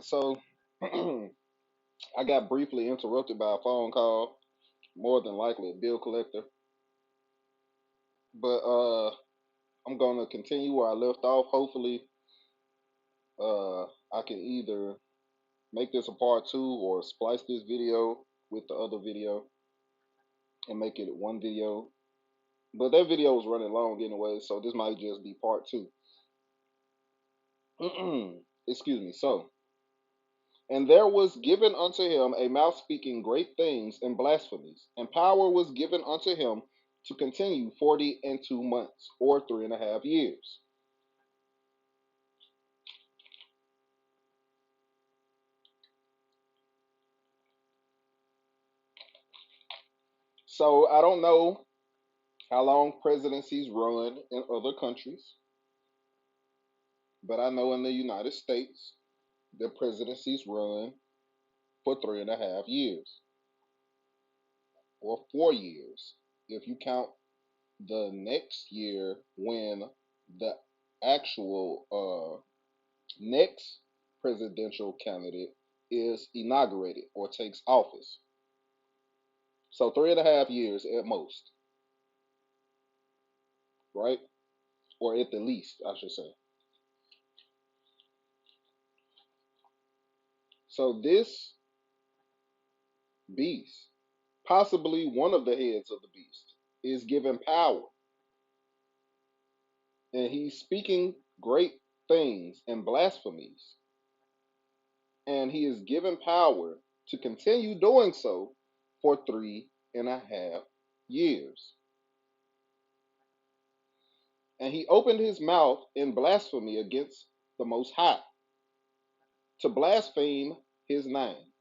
So I got briefly interrupted by a phone call, more than likely a bill collector. But I'm gonna continue where I left off. Hopefully, I can either make this a part 2 or splice this video with the other video and make it one video. But that video was running long anyway, so this might just be part 2. Excuse me. So, and there was given unto him a mouth speaking great things and blasphemies, and power was given unto him to continue 40 and 2 months, or 3.5 years. So I don't know how long presidencies run in other countries, but I know in the United States the presidencies run for 3.5 years or 4 years if you count the next year when the actual next presidential candidate is inaugurated or takes office. So 3.5 years at most, right? Or at the least, I should say. So this beast, possibly one of the heads of the beast, is given power, and he's speaking great things and blasphemies, and he is given power to continue doing so for 3.5 years. And he opened his mouth in blasphemy against the Most High, to blaspheme his name,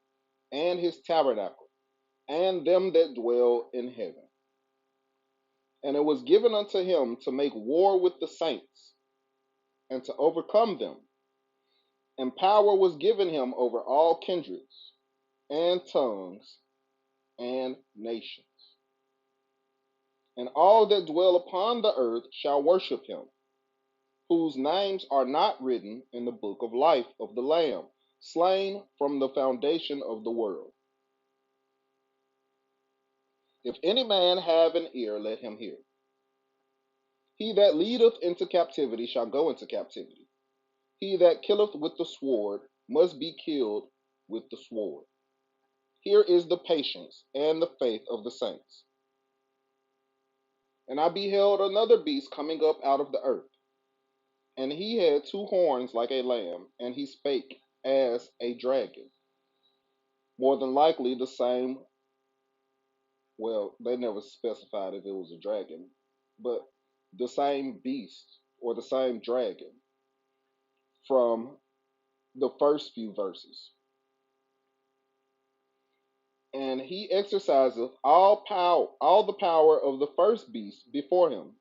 and his tabernacle, and them that dwell in heaven. And it was given unto him to make war with the saints, and to overcome them. And power was given him over all kindreds, and tongues, and nations. And all that dwell upon the earth shall worship him, whose names are not written in the book of life of the Lamb, slain from the foundation of the world. If any man have an ear, let him hear. He that leadeth into captivity shall go into captivity. He that killeth with the sword must be killed with the sword. Here is the patience and the faith of the saints. And I beheld another beast coming up out of the earth, and he had 2 horns like a lamb, and he spake as a dragon. More than likely the same, well, they never specified if it was a dragon, but the same beast or the same dragon from the first few verses. And he exerciseth all the power of the first beast before him,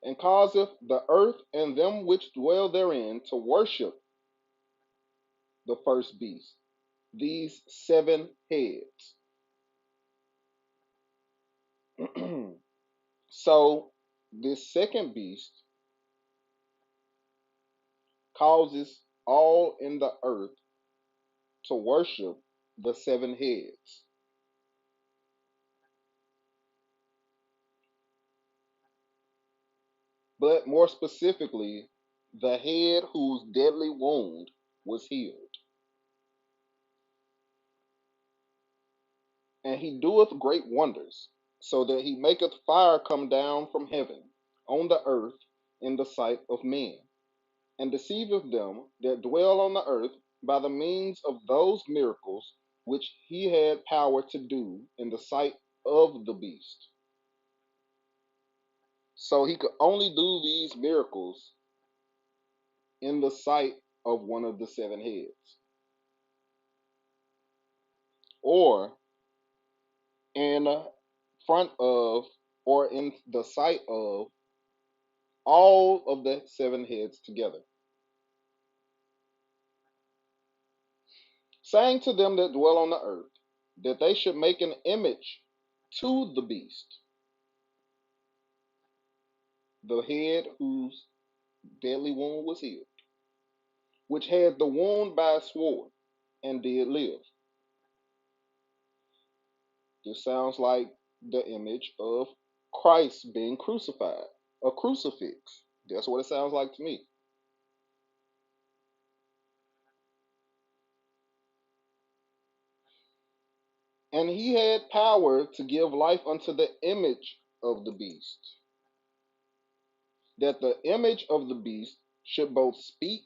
and causeth the earth and them which dwell therein to worship the first beast, these 7 heads. So this second beast causes all in the earth to worship the 7 heads. But more specifically, the head whose deadly wound was healed. And he doeth great wonders, so that he maketh fire come down from heaven on the earth in the sight of men, and deceiveth them that dwell on the earth by the means of those miracles which he had power to do in the sight of the beast. So he could only do these miracles in the sight of one of the 7 heads, or in front of, or in the sight of all of the 7 heads together, saying to them that dwell on the earth that they should make an image to the beast, the head whose deadly wound was healed, which had the wound by a sword, and did live. This sounds like the image of Christ being crucified, a crucifix. That's what it sounds like to me. And he had power to give life unto the image of the beast, that the image of the beast should both speak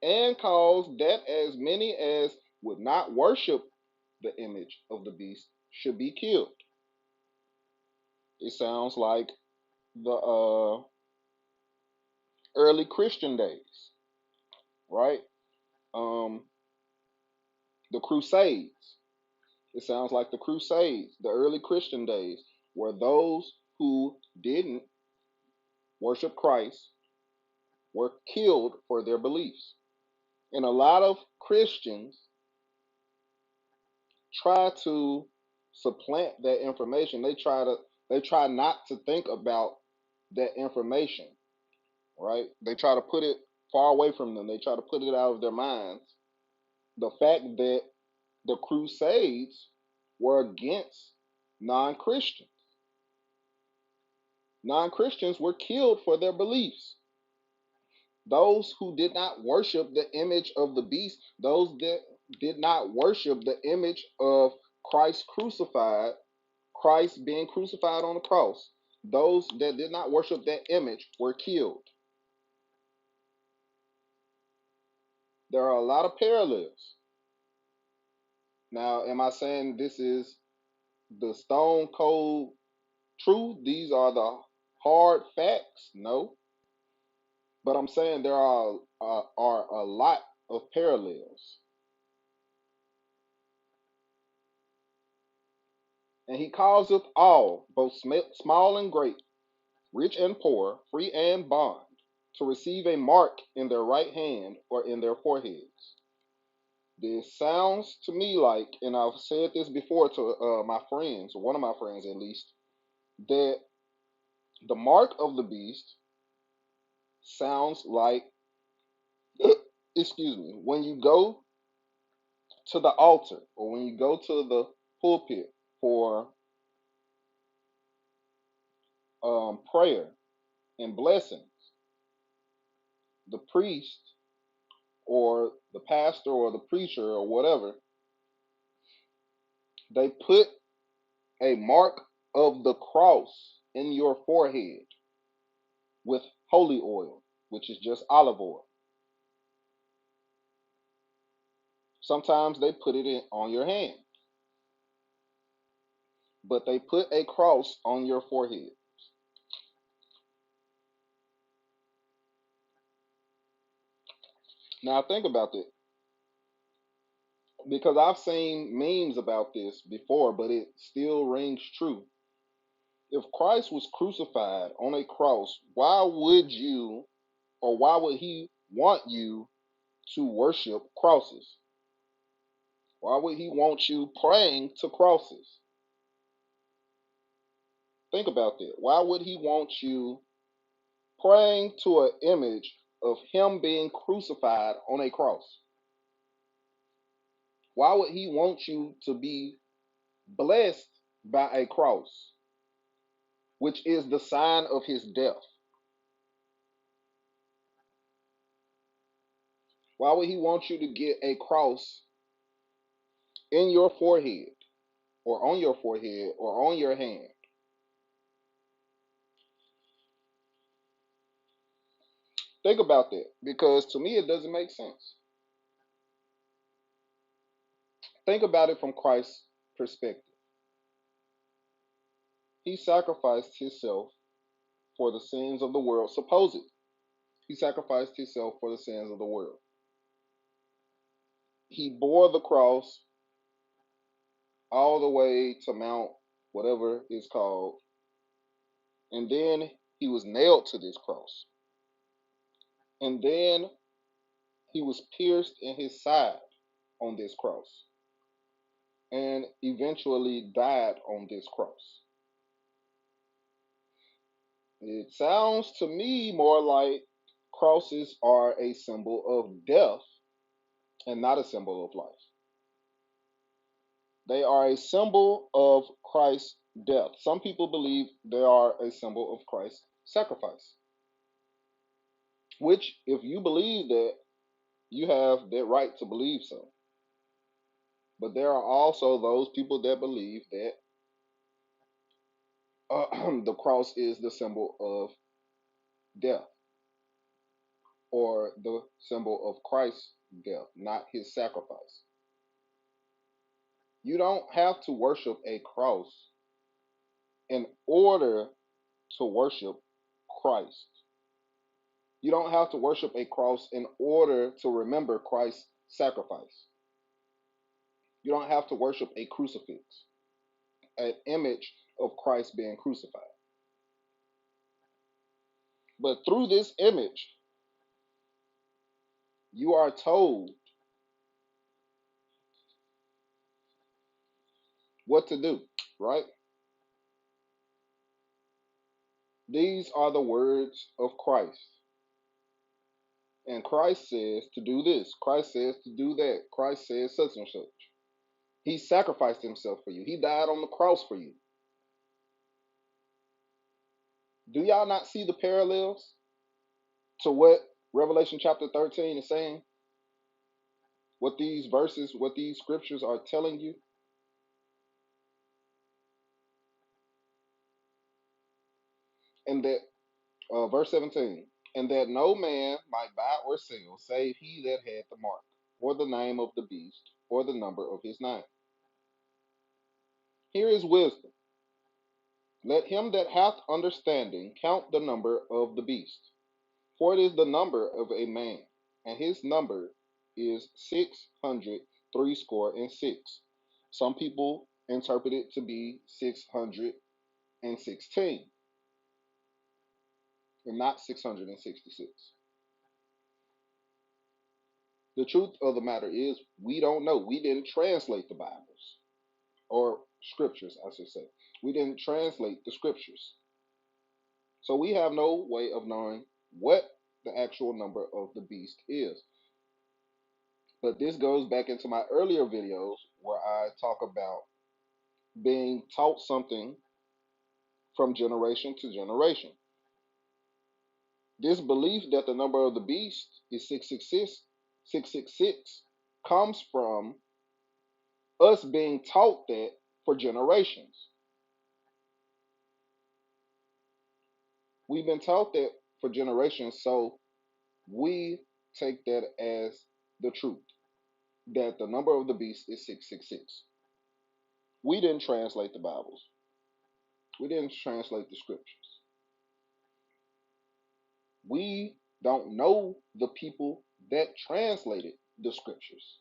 and cause that as many as would not worship the image of the beast should be killed. It sounds like the early Christian days, right? Um, the Crusades. It sounds like the Crusades, the early Christian days, where those who didn't worship Christ were killed for their beliefs. And a lot of Christians try to supplant that information. They try not to think about that information, right? They try to put it far away from them. They try to put it out of their minds. The fact that the Crusades were against non-Christians. Non-Christians were killed for their beliefs. Those who did not worship the image of the beast, those that did not worship the image of Christ crucified, Christ being crucified on the cross, those that did not worship that image were killed. There are a lot of parallels. Now, am I saying this is the stone cold truth? These are the hard facts? No. But I'm saying there are a lot of parallels. And he causeth all, both small and great, rich and poor, free and bond, to receive a mark in their right hand or in their foreheads. This sounds to me like, and I've said this before to my friends, or one of my friends at least, that the mark of the beast sounds like, excuse me, when you go to the altar or when you go to the pulpit for prayer and blessings, the priest or the pastor or the preacher or whatever, they put a mark of the cross in your forehead with holy oil, which is just olive oil. Sometimes they put it in on your hand, but they put a cross on your forehead. Now think about that, because I've seen memes about this before, but it still rings true. If Christ was crucified on a cross, why would you, or why would he want you to worship crosses? Why would he want you praying to crosses? Think about that. Why would he want you praying to an image of him being crucified on a cross? Why would he want you to be blessed by a cross, which is the sign of his death? Why would he want you to get a cross in your forehead or on your hand? Think about that, because to me it doesn't make sense. Think about it from Christ's perspective. He sacrificed himself for the sins of the world. Supposedly, he sacrificed himself for the sins of the world. He bore the cross all the way to Mount, whatever it's called, and then he was nailed to this cross. And then he was pierced in his side on this cross and eventually died on this cross. It sounds to me more like crosses are a symbol of death and not a symbol of life. They are a symbol of Christ's death. Some people believe they are a symbol of Christ's sacrifice, which, if you believe that, you have that right to believe so. But there are also those people that believe that the cross is the symbol of death, or the symbol of Christ's death, not his sacrifice. You don't have to worship a cross in order to worship Christ. You don't have to worship a cross in order to remember Christ's sacrifice. You don't have to worship a crucifix, an image of Christ being crucified. But through this image, you are told what to do, right? These are the words of Christ. And Christ says to do this. Christ says to do that. Christ says such and such. He sacrificed himself for you. He died on the cross for you. Do y'all not see the parallels to what Revelation chapter 13 is saying? What these verses, what these scriptures are telling you? And that, verse 17, and that no man might buy or sell save he that had the mark, or the name of the beast, or the number of his name. Here is wisdom. Let him that hath understanding count the number of the beast, for it is the number of a man, and his number is 636. Some people interpret it to be 616, and not 666. The truth of the matter is, we don't know. We didn't translate the Bibles, or scriptures, I should say. We didn't translate the scriptures. So we have no way of knowing what the actual number of the beast is. But this goes back into my earlier videos where I talk about being taught something from generation to generation. This belief that the number of the beast is 666 comes from us being taught that for generations. We've been taught that for generations, so we take that as the truth, that the number of the beast is 666. We didn't translate the Bibles. We didn't translate the scriptures. We don't know the people that translated the scriptures.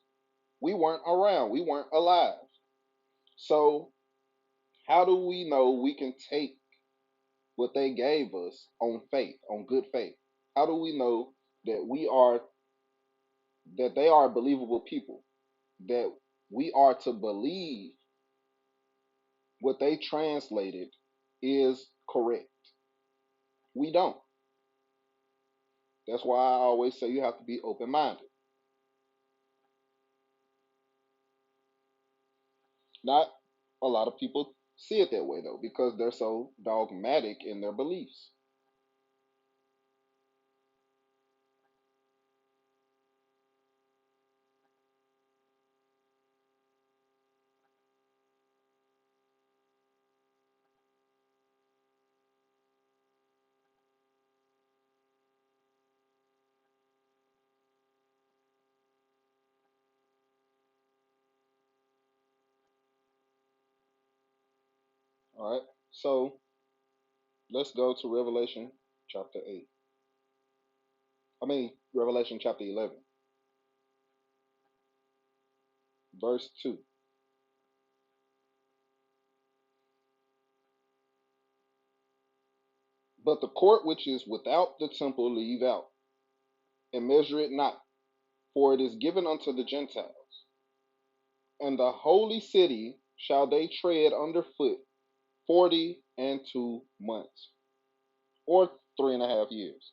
We weren't around. We weren't alive. So how do we know we can take what they gave us on faith, on good faith? How do we know that that they are believable people? That we are to believe what they translated is correct? We don't. That's why I always say you have to be open minded. Not a lot of people see it that way though, because they're so dogmatic in their beliefs. All right. So let's go to Revelation chapter 8. Revelation chapter 11, verse 2. But the court which is without the temple leave out, and measure it not, for it is given unto the Gentiles. And the holy city shall they tread under foot 42 months, or 3.5 years.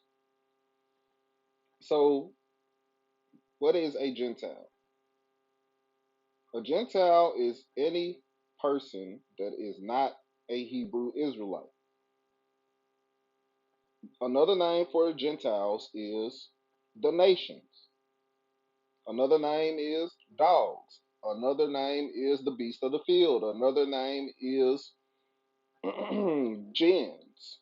So, what is a Gentile? A Gentile is any person that is not a Hebrew Israelite. Another name for Gentiles is the nations. Another name is dogs. Another name is the beast of the field. Another name is gens.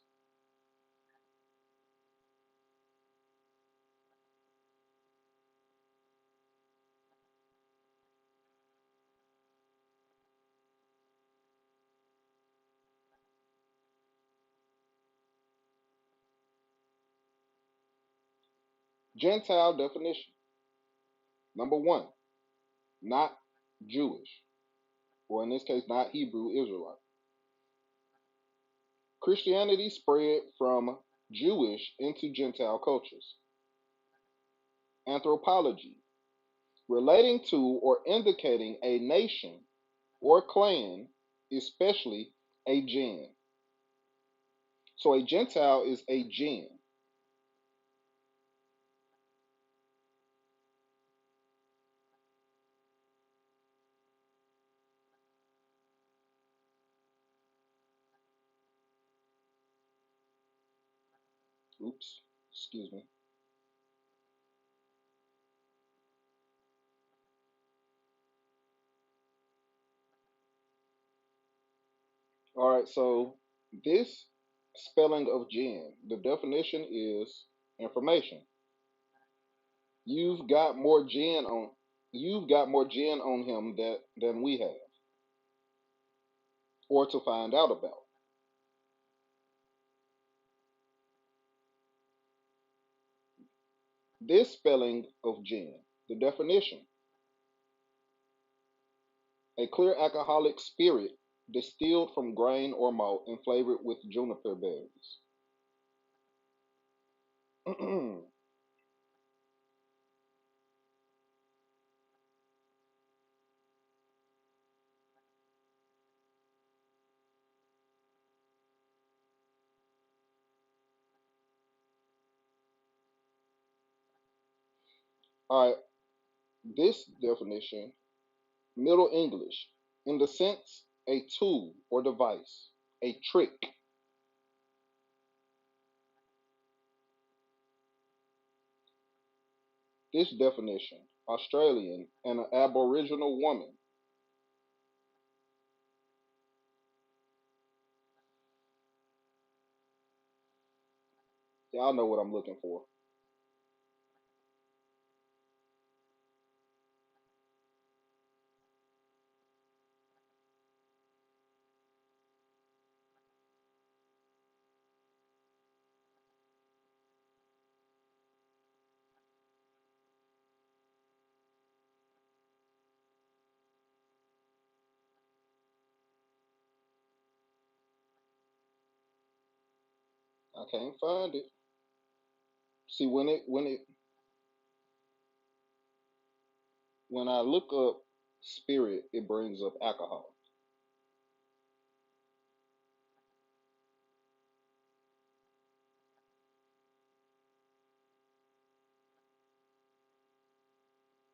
Gentile definition. Number one, not Jewish, or in this case, not Hebrew Israelite. Christianity spread from Jewish into Gentile cultures. Anthropology, relating to or indicating a nation or clan, especially a gen. So a Gentile is a gen. Oops, excuse me. All right, so this spelling of gen, the definition is information. You've got more gen on you've got more gen on him than we have, or to find out about. This spelling of gen, the definition, a clear alcoholic spirit distilled from grain or malt and flavored with juniper berries. All right, this definition, Middle English, in the sense a tool or device, a trick. This definition, Australian, and an Aboriginal woman. Y'all know what I'm looking for. I can't find it. See, when I look up spirit, it brings up alcohol.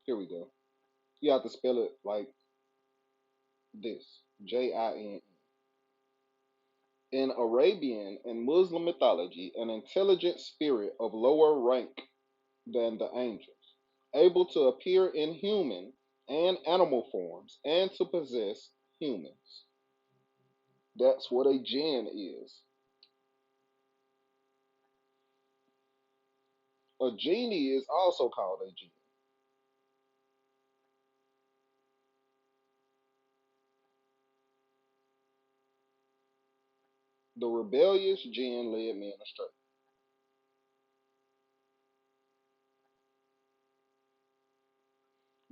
Here we go. You have to spell it like this: Jin. In Arabian and Muslim mythology, an intelligent spirit of lower rank than the angels, able to appear in human and animal forms and to possess humans. That's what a jinn is. A genie is also called a jinn. The rebellious jinn led men astray.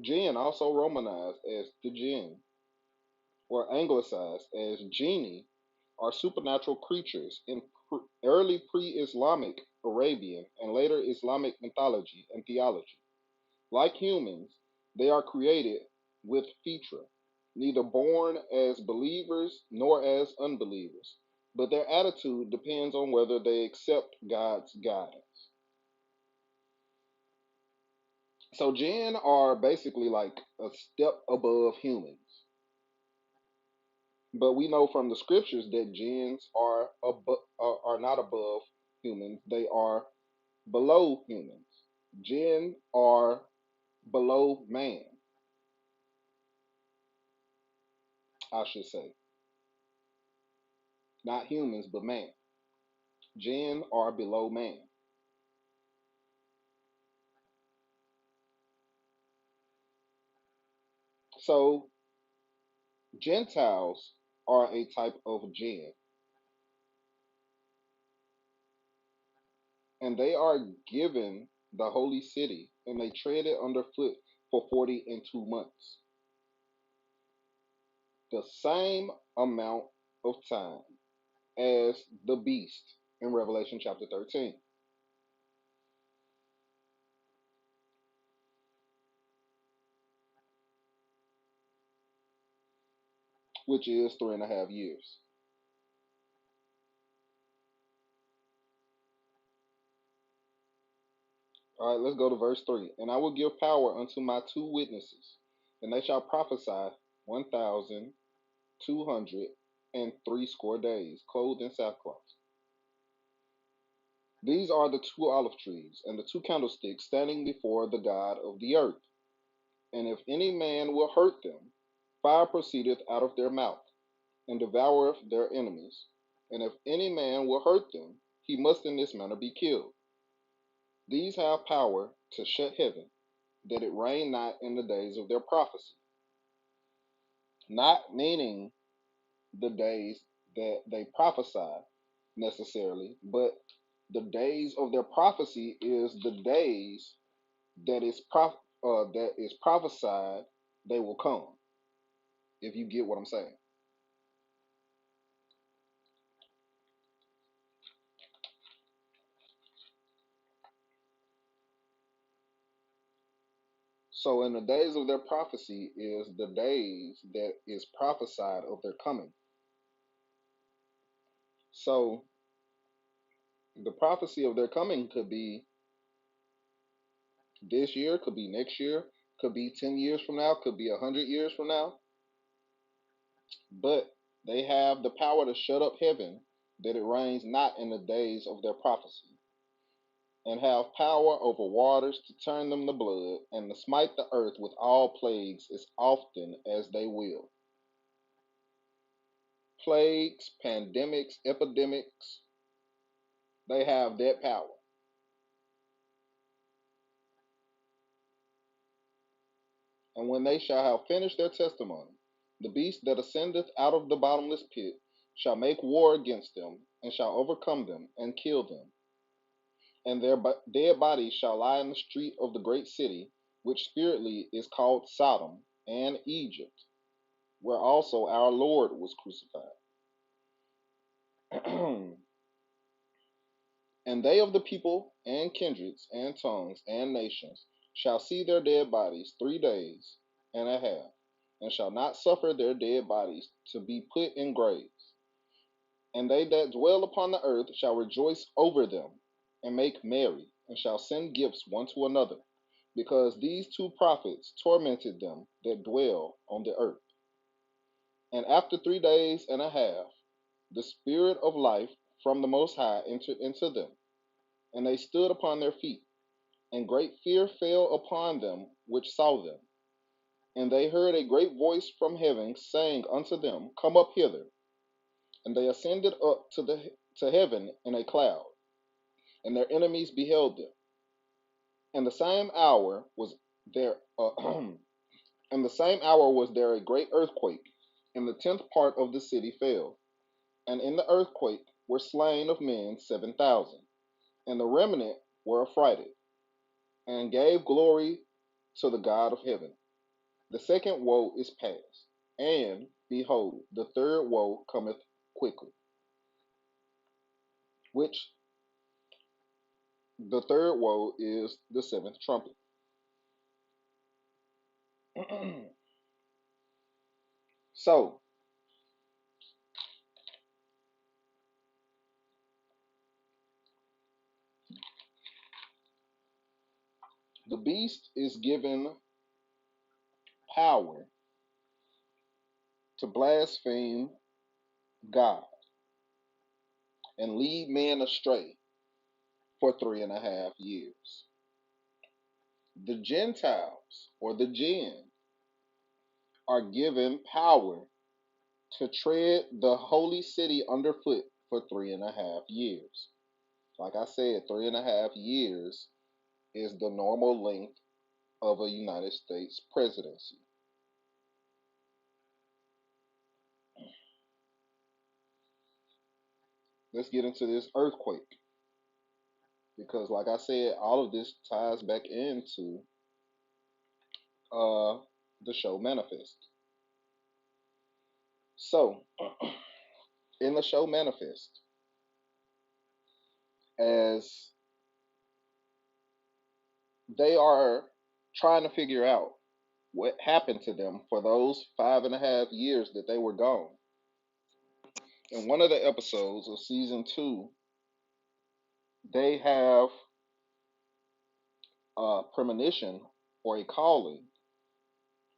Jinn, also romanized as the jinn or anglicized as genie, are supernatural creatures in early pre-Islamic Arabian and later Islamic mythology and theology. Like humans, they are created with fitra, neither born as believers nor as unbelievers, but their attitude depends on whether they accept God's guidance. So jinn are basically like a step above humans. But we know from the scriptures that jinns are not above humans. They are below humans. Jinn are below man, I should say. Not humans, but man. Jinn are below man. So Gentiles are a type of jinn, and they are given the holy city, and they tread it underfoot for 40 and 2 months. The same amount of time as the beast in Revelation chapter 13, which is 3.5 years. All right, let's go to verse 3. And I will give power unto my 2 witnesses, and they shall prophesy 1,260 days, clothed in sackcloth. These are the 2 olive trees and the 2 candlesticks standing before the God of the earth. And if any man will hurt them, fire proceedeth out of their mouth, and devoureth their enemies. And if any man will hurt them, he must in this manner be killed. These have power to shut heaven, that it rain not in the days of their prophecy. Not meaning the days that they prophesy necessarily, but the days of their prophecy is the days that that is prophesied they will come. If you get what I'm saying. So in the days of their prophecy is the days that is prophesied of their coming. So the prophecy of their coming could be this year, could be next year, could be 10 years from now, could be 100 years from now, but they have the power to shut up heaven that it rains not in the days of their prophecy, and have power over waters to turn them to blood, and to smite the earth with all plagues as often as they will. Plagues, pandemics, epidemics, they have that power. And when they shall have finished their testimony, the beast that ascendeth out of the bottomless pit shall make war against them, and shall overcome them, and kill them. And their dead bodies shall lie in the street of the great city, which spiritly is called Sodom and Egypt, where also our Lord was crucified. And they of the people and kindreds and tongues and nations shall see their dead bodies 3 days and a half, and shall not suffer their dead bodies to be put in graves. And they that dwell upon the earth shall rejoice over them, and make merry, and shall send gifts one to another, because these 2 prophets tormented them that dwell on the earth. And after 3 days and a half, the Spirit of life from the Most High entered into them, and they stood upon their feet. And great fear fell upon them which saw them. And they heard a great voice from heaven saying unto them, Come up hither. And they ascended up to heaven in a cloud, and their enemies beheld them. And the same hour was there, and the same hour was there a great earthquake, and the 10th part of the city fell. And in the earthquake were slain of men 7,000, and the remnant were affrighted, and gave glory to the God of heaven. The second woe is past, and behold, the third woe cometh quickly. Which the third woe is the seventh trumpet. So The beast is given power to blaspheme God and lead men astray for 3.5 years. The Gentiles, or the Jinn, are given power to tread the holy city underfoot for 3.5 years. Like I said, 3.5 years is the normal length of a United States presidency. Let's get into this earthquake because, like I said, all of this ties back into uh, the show Manifest. So, in the show Manifest, as they are trying to figure out what happened to them for those 5.5 years that they were gone. In one of the episodes of season 2, they have a premonition or a calling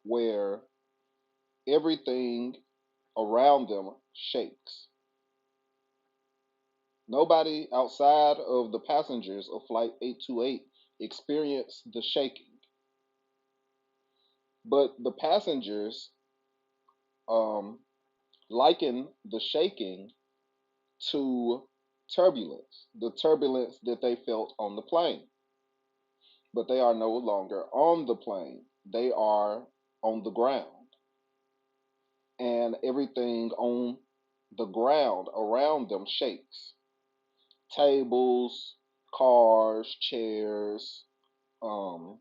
where everything around them shakes. Nobody outside of the passengers of Flight 828 experienced the shaking, but the passengers um, liken the shaking to turbulence, the turbulence that they felt on the plane. But they are no longer on the plane, they are on the ground. And everything on the ground around them shakes: tables, cars, chairs, um,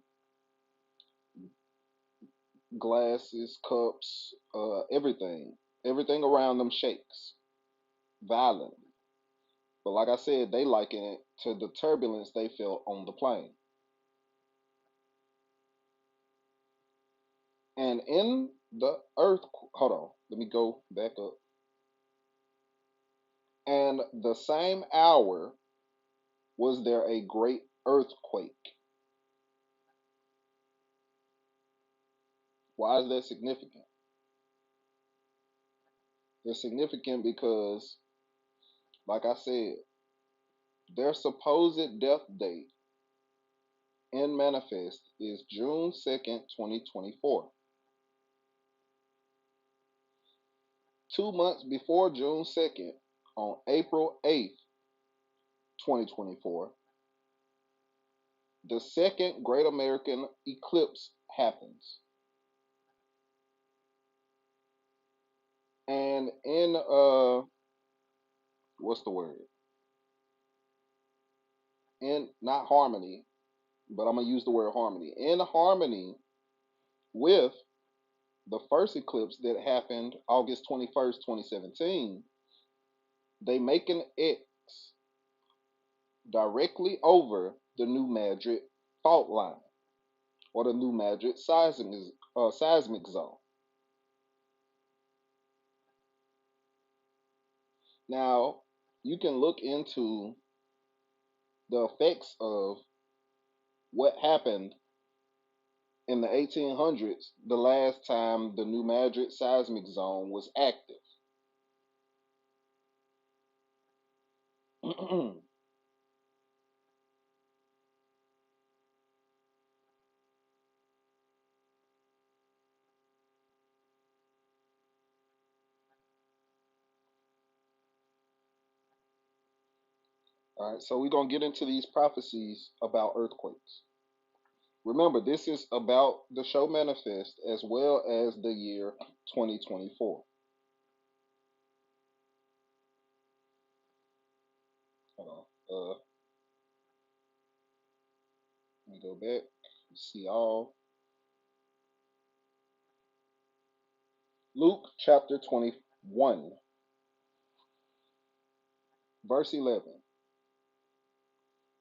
glasses, cups, everything. Everything around them shakes violently. But like I said, they liken it to the turbulence they felt on the plane. And in the earth, hold on, let me go back up. And the same hour was there a great earthquake. Why is that significant? It's significant because, like I said, their supposed death date in Manifest is June 2nd, 2024. 2 months before June 2nd, on April 8th, 2024, the second Great American Eclipse happens. And in what's the word? In not harmony, but I'm gonna use the word harmony. In harmony with the first eclipse that happened August 21st, 2017, they make an X directly over the New Madrid fault line or the New Madrid seismic zone. Now, you can look into the effects of what happened in the 1800s, the last time the New Madrid seismic zone was active. All right, so we're going to get into these prophecies about earthquakes. Remember, this is about the show Manifest as well as the year 2024. Hold on. Let me go back. See all. Luke chapter 21, verse 11.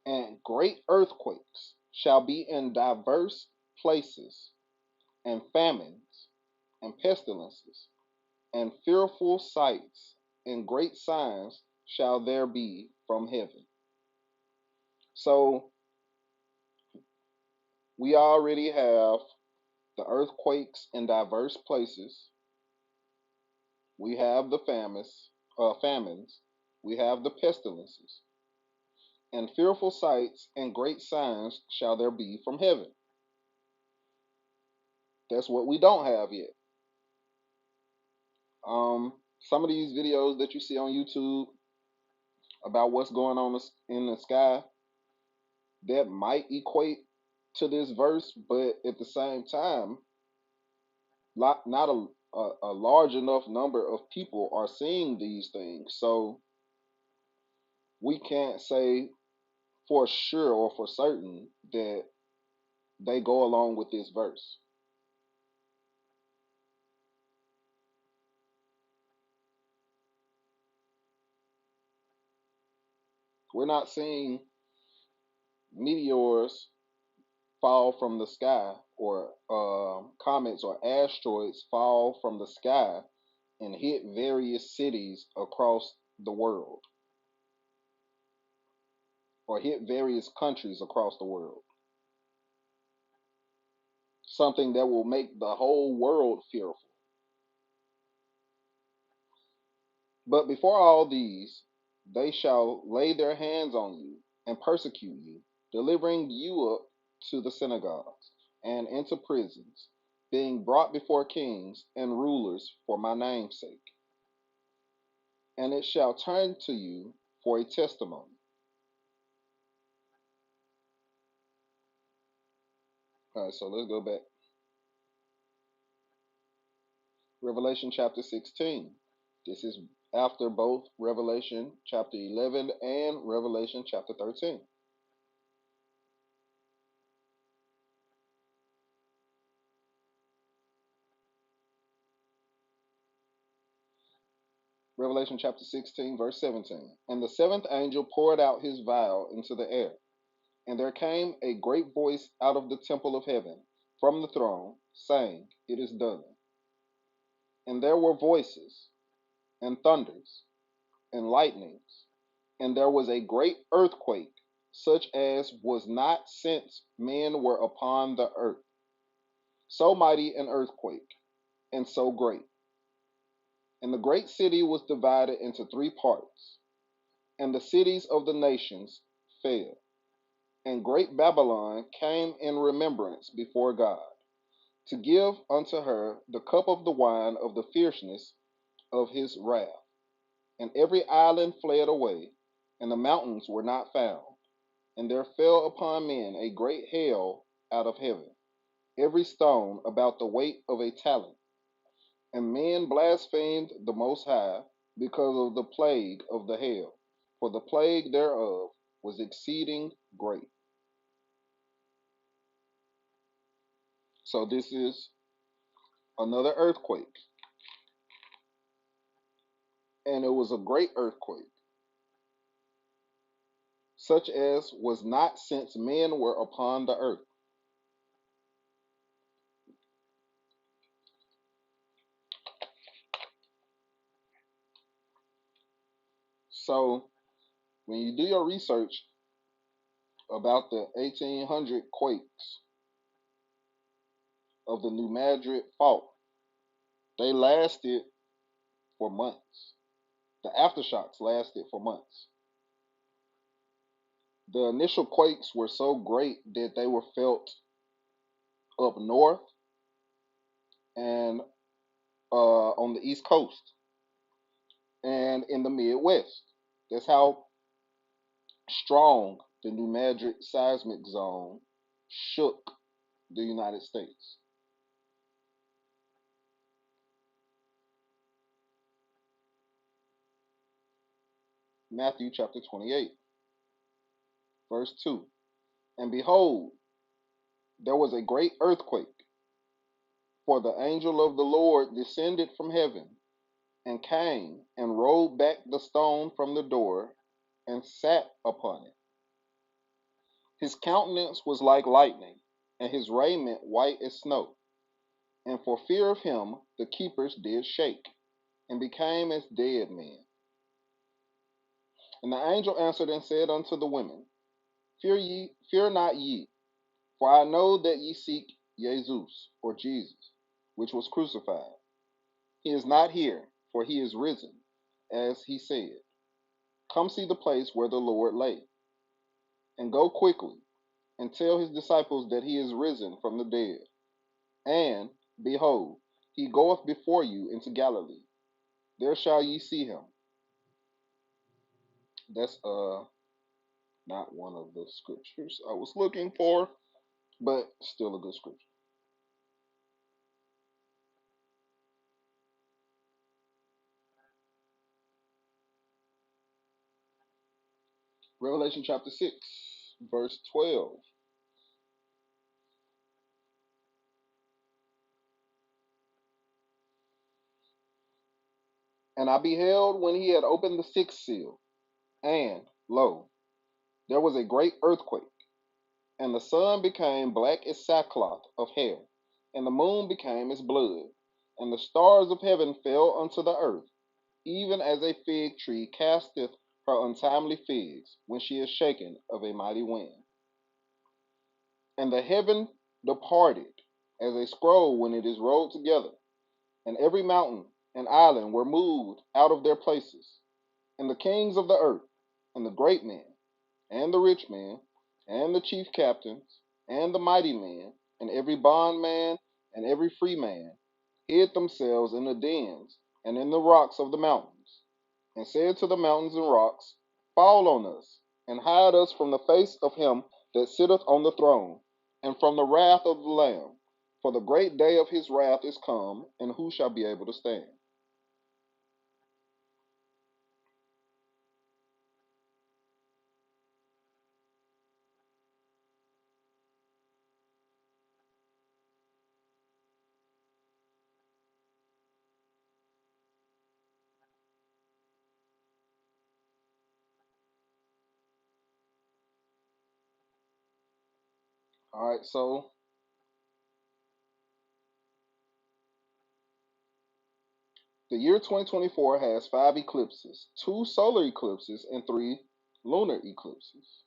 And great earthquakes shall be in diverse places, and famines, and pestilences, and fearful sights, and great signs shall there be from heaven. So We already have the earthquakes in diverse places. We have the famines. We have the pestilences. And fearful sights and great signs shall there be from heaven. That's what we don't have yet. Some of these videos that you see on YouTube about what's going on in the sky, that might equate to this verse, but at the same time, not a large enough number of people are seeing these things. So we can't say for sure or for certain that they go along with this verse. We're not seeing meteors fall from the sky or comets or asteroids fall from the sky and hit various cities across the world or hit various countries across the world. Something that will make the whole world fearful. But before all these, they shall lay their hands on you and persecute you, delivering you up to the synagogues and into prisons, being brought before kings and rulers for my name's sake. And it shall turn to you for a testimony. All right, so let's go back. Revelation chapter 16. This is after both Revelation chapter 11 and Revelation chapter 13. Revelation chapter 16, verse 17. And the seventh angel poured out his vial into the air, and there came a great voice out of the temple of heaven from the throne, saying, It is done. And there were voices, and thunders, and lightnings, and there was a great earthquake, such as was not since men were upon the earth. So mighty an earthquake, and so great. And the great city was divided into three parts, and the cities of the nations fell. And great Babylon came in remembrance before God, to give unto her the cup of the wine of the fierceness of his wrath. And every island fled away, and the mountains were not found. And there fell upon men a great hail out of heaven, every stone about the weight of a talent. And men blasphemed the Most High because of the plague of the hail, for the plague thereof was exceeding great. So this is another earthquake, and it was a great earthquake, such as was not since men were upon the earth. So when you do your research about the 1800 quakes of the New Madrid fault, they lasted for months. The aftershocks lasted for months. The initial quakes were so great that they were felt up north and on the East Coast and in the Midwest. That's how strong the New Madrid seismic zone shook the United States. Matthew chapter 28, verse 2. And behold, there was a great earthquake, for the angel of the Lord descended from heaven and came and rolled back the stone from the door and sat upon it. His countenance was like lightning, and his raiment white as snow. And for fear of him, the keepers did shake, and became as dead men. And the angel answered and said unto the women, Fear not ye, For I know that ye seek Jesus, or Jesus, which was crucified. He is not here, for he is risen, as he said. Come see the place where the Lord lay, and go quickly, and tell his disciples that he is risen from the dead. And, behold, he goeth before you into Galilee. There shall ye see him. That's not one of the scriptures I was looking for, but still a good scripture. Revelation chapter 6, verse 12. And I beheld when he had opened the sixth seal, and, lo, there was a great earthquake, and the sun became black as sackcloth of hair, and the moon became as blood, and the stars of heaven fell unto the earth, even as a fig tree casteth her untimely figs when she is shaken of a mighty wind. And the heaven departed as a scroll when it is rolled together, and every mountain and island were moved out of their places. And the kings of the earth, and the great men, and the rich men, and the chief captains, and the mighty men, and every bondman, and every free man, hid themselves in the dens and in the rocks of the mountains, and said to the mountains and rocks, fall on us, and hide us from the face of him that sitteth on the throne, and from the wrath of the Lamb. For the great day of his wrath is come, and who shall be able to stand? All right, so the year 2024 has 5 eclipses, 2 solar eclipses, and 3 lunar eclipses.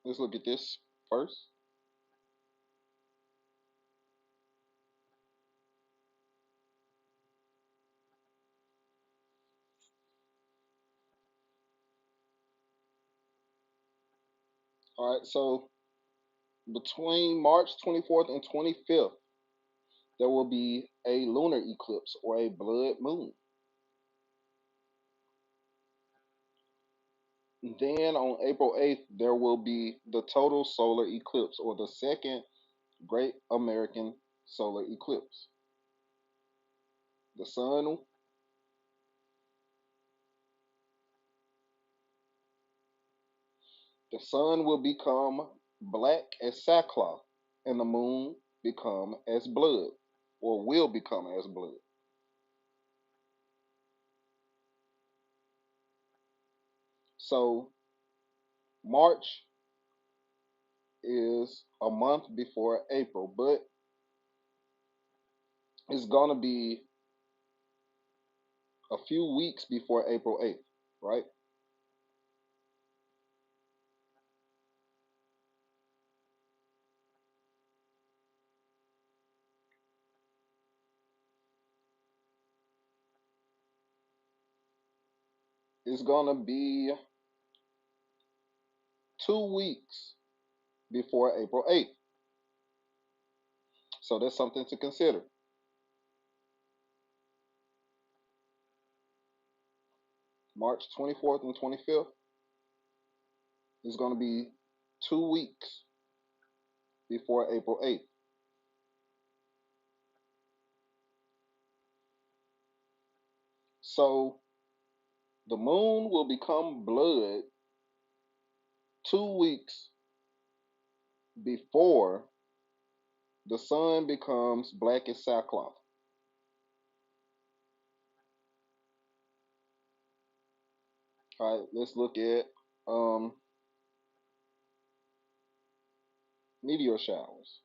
Let's look at this first. All right, so between March 24th and 25th, there will be a lunar eclipse or a blood moon. Then on April 8th, there will be the total solar eclipse or the second great American solar eclipse. The sun the sun will become black as sackcloth and the moon become as blood or will become as blood. So March is a month before April, but it's going to be a few weeks before April 8th, right? It's going to be 2 weeks before April 8th. So that's something to consider. March 24th and 25th is going to be 2 weeks before April 8th. So the moon will become blood 2 weeks before the sun becomes black as sackcloth. All right, let's look at meteor showers.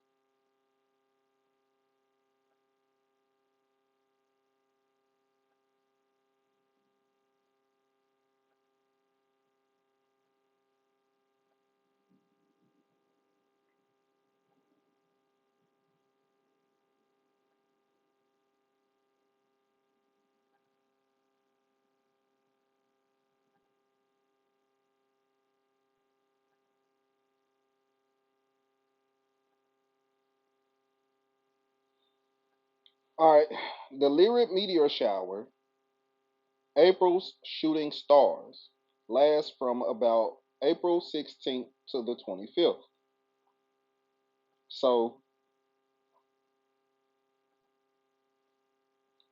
All right, the Lyrid meteor shower, April's shooting stars, lasts from about April 16th to the 25th. So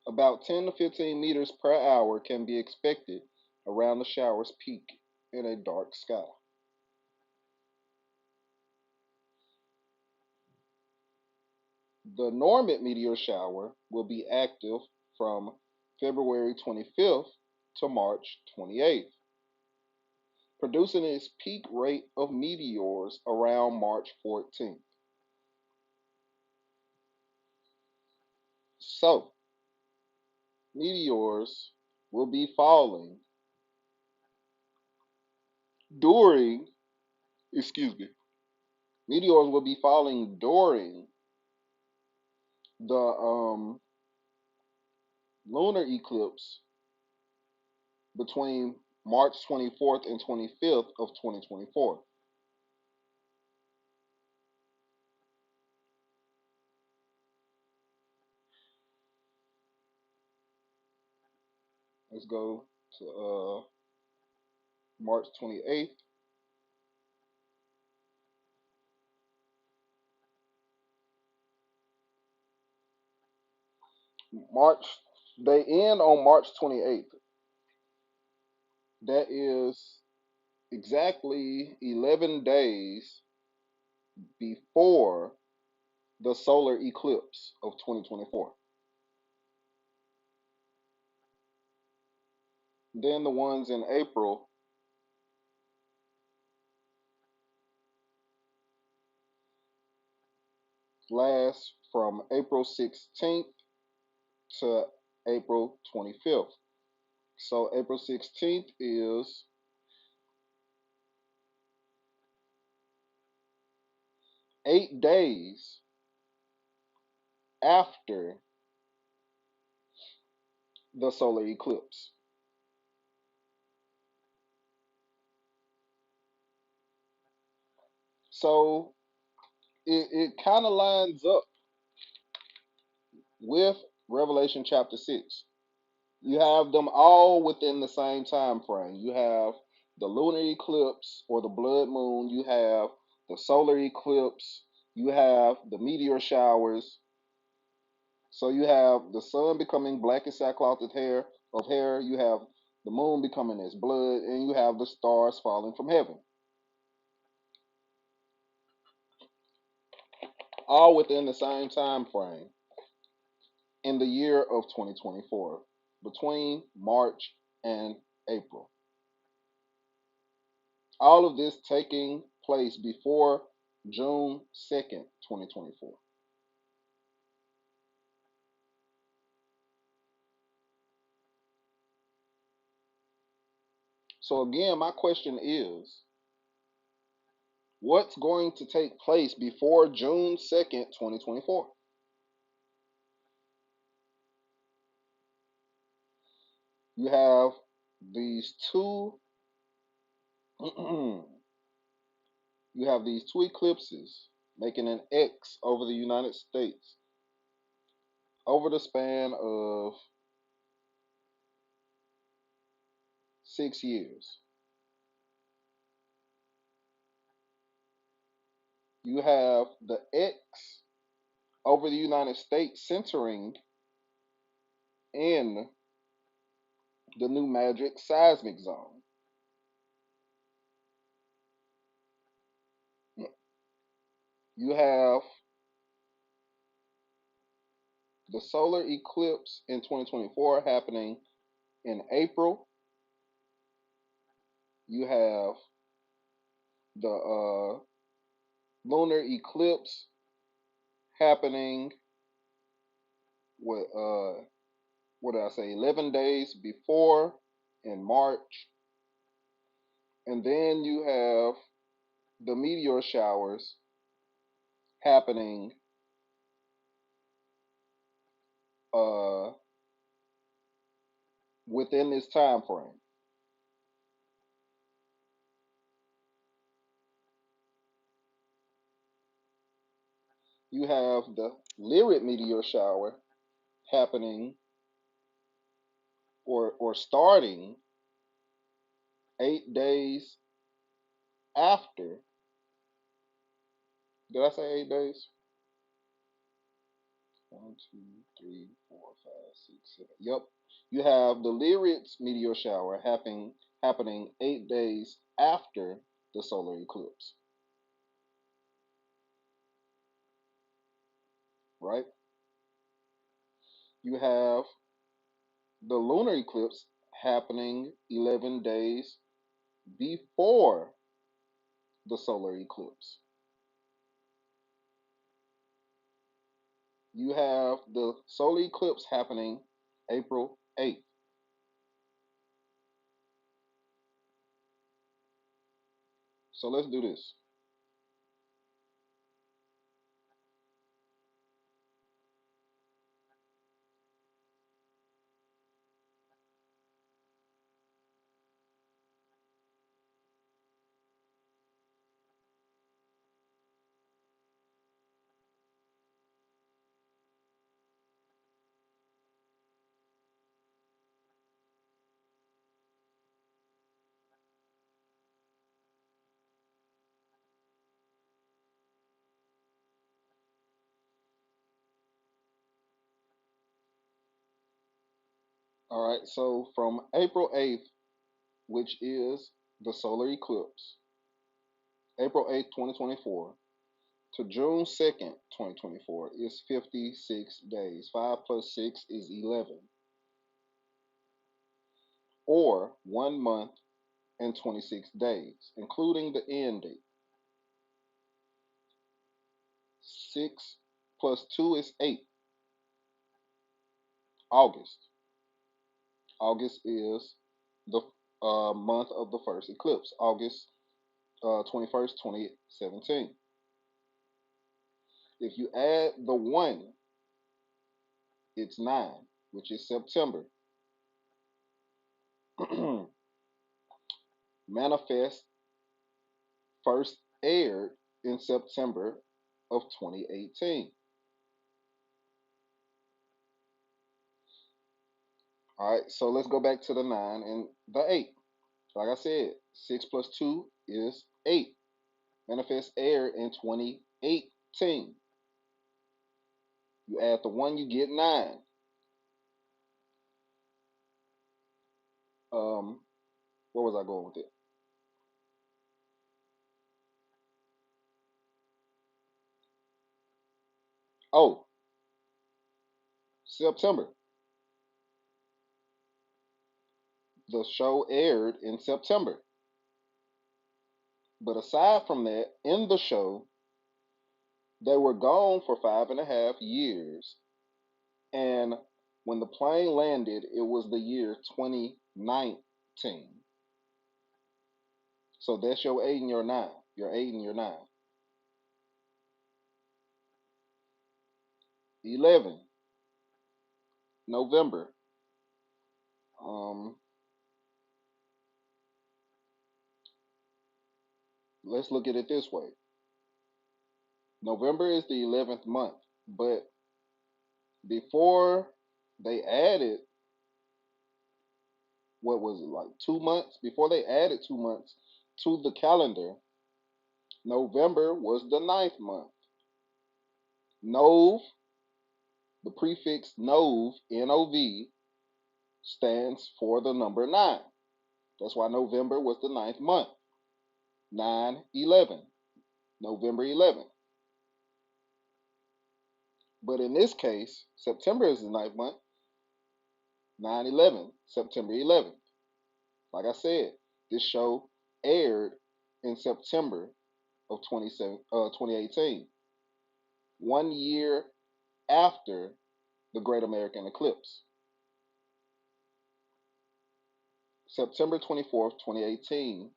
about 10 to 15 meters per hour can be expected around the shower's peak in a dark sky. The Normand meteor shower will be active from February 25th to March 28th, producing its peak rate of meteors around March 14th. So, meteors will be falling during, excuse me, meteors will be falling during the lunar eclipse between March 24th and 25th of 2024. Let's go to March 28th. March, they end on March 28th. That is exactly 11 days before the solar eclipse of 2024. Then the ones in April last from April 16th to April 25th. So April 16th is 8 days after the solar eclipse. So it kind of lines up with Revelation chapter 6. You have them all within the same time frame. You have the lunar eclipse or the blood moon, you have the solar eclipse, you have the meteor showers. So you have the sun becoming black as sackcloth of hair, you have the moon becoming as blood, and you have the stars falling from heaven. All within the same time frame in the year of 2024, between March and April. All of this taking place before June 2nd, 2024. So, again, my question is what's going to take place before June 2nd, 2024? You have these two. You have these two eclipses making an X over the United States over the span of 6 years. You have the X over the United States centering in the new magic seismic zone. You have the solar eclipse in 2024 happening in April. You have the lunar eclipse happening with what did I say? 11 days before in March, and then you have the meteor showers happening uh, within this time frame. You have the Lyrid meteor shower happening or starting 8 days after. Did I say 8 days? 1, 2, 3, 4, 5, 6, 7. Yep. You have the Lyrid's meteor shower happening 8 days after the solar eclipse, right? You have the lunar eclipse happening 11 days before the solar eclipse. You have the solar eclipse happening April 8th. So let's do this. All right, so from April 8th, which is the solar eclipse, April 8th, 2024, to June 2nd, 2024 is 56 days. 5 plus 6 is 11, or 1 month and 26 days, including the end date. 6 plus 2 is 8. August. August is the month of the first eclipse, August 21st, 2017. If you add the 1, it's 9, which is September. Manifest first aired in September of 2018. All right, so let's go back to the 9 and the 8. Like I said, 6 plus 2 is 8. Manifest aired in 2018. You add the 1, you get 9. Where was I going with it? Oh, September. The show aired in September. But aside from that, in the show, they were gone for 5.5 years. And when the plane landed, it was the year 2019. So that's your 8 and your 9. Your 8 and your 9. 11, November. Um, let's look at it this way. November is the 11th month, but before they added, what was it, like 2 months? Before they added 2 months to the calendar, November was the ninth month. Nov, the prefix Nov, N-O-V, stands for the number 9. That's why November was the ninth month. 9/11, November 11th. But in this case, September is the ninth month. 9/11, September 11th. Like I said, this show aired in September of 2018, 1 year after the Great American Eclipse. September 24th, 2018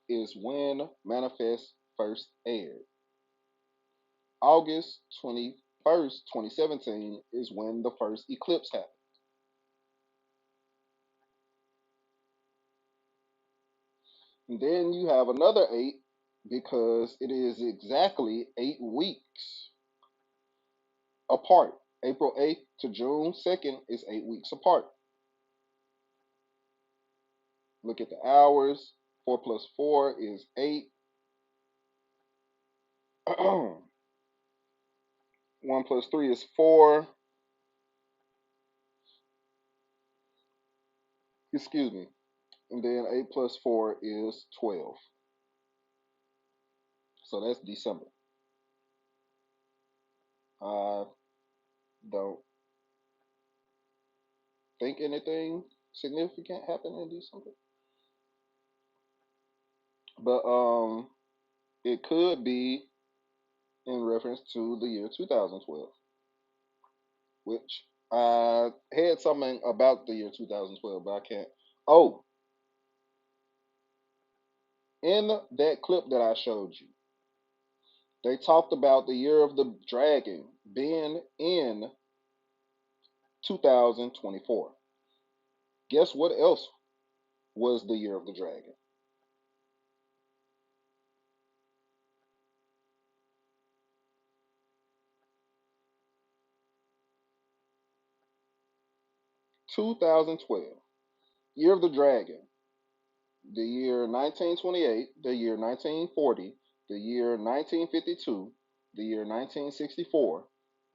is when Manifest first aired. August 21st, 2017 is when the first eclipse happened. And then you have another 8 because it is exactly 8 weeks apart. April 8th to June 2nd is 8 weeks apart. Look at the hours. 4 plus 4 is 8. 1 plus 3 is 4. Excuse me. And then 8 plus 4 is 12. So that's December. I don't think anything significant happened in December. But it could be in reference to the year 2012, which I had something about the year 2012, but I can't. Oh, in that clip that I showed you, they talked about the year of the dragon being in 2024. Guess what else was the year of the dragon? 2012. Year of the dragon. The year 1928, the year 1940, the year 1952, the year 1964,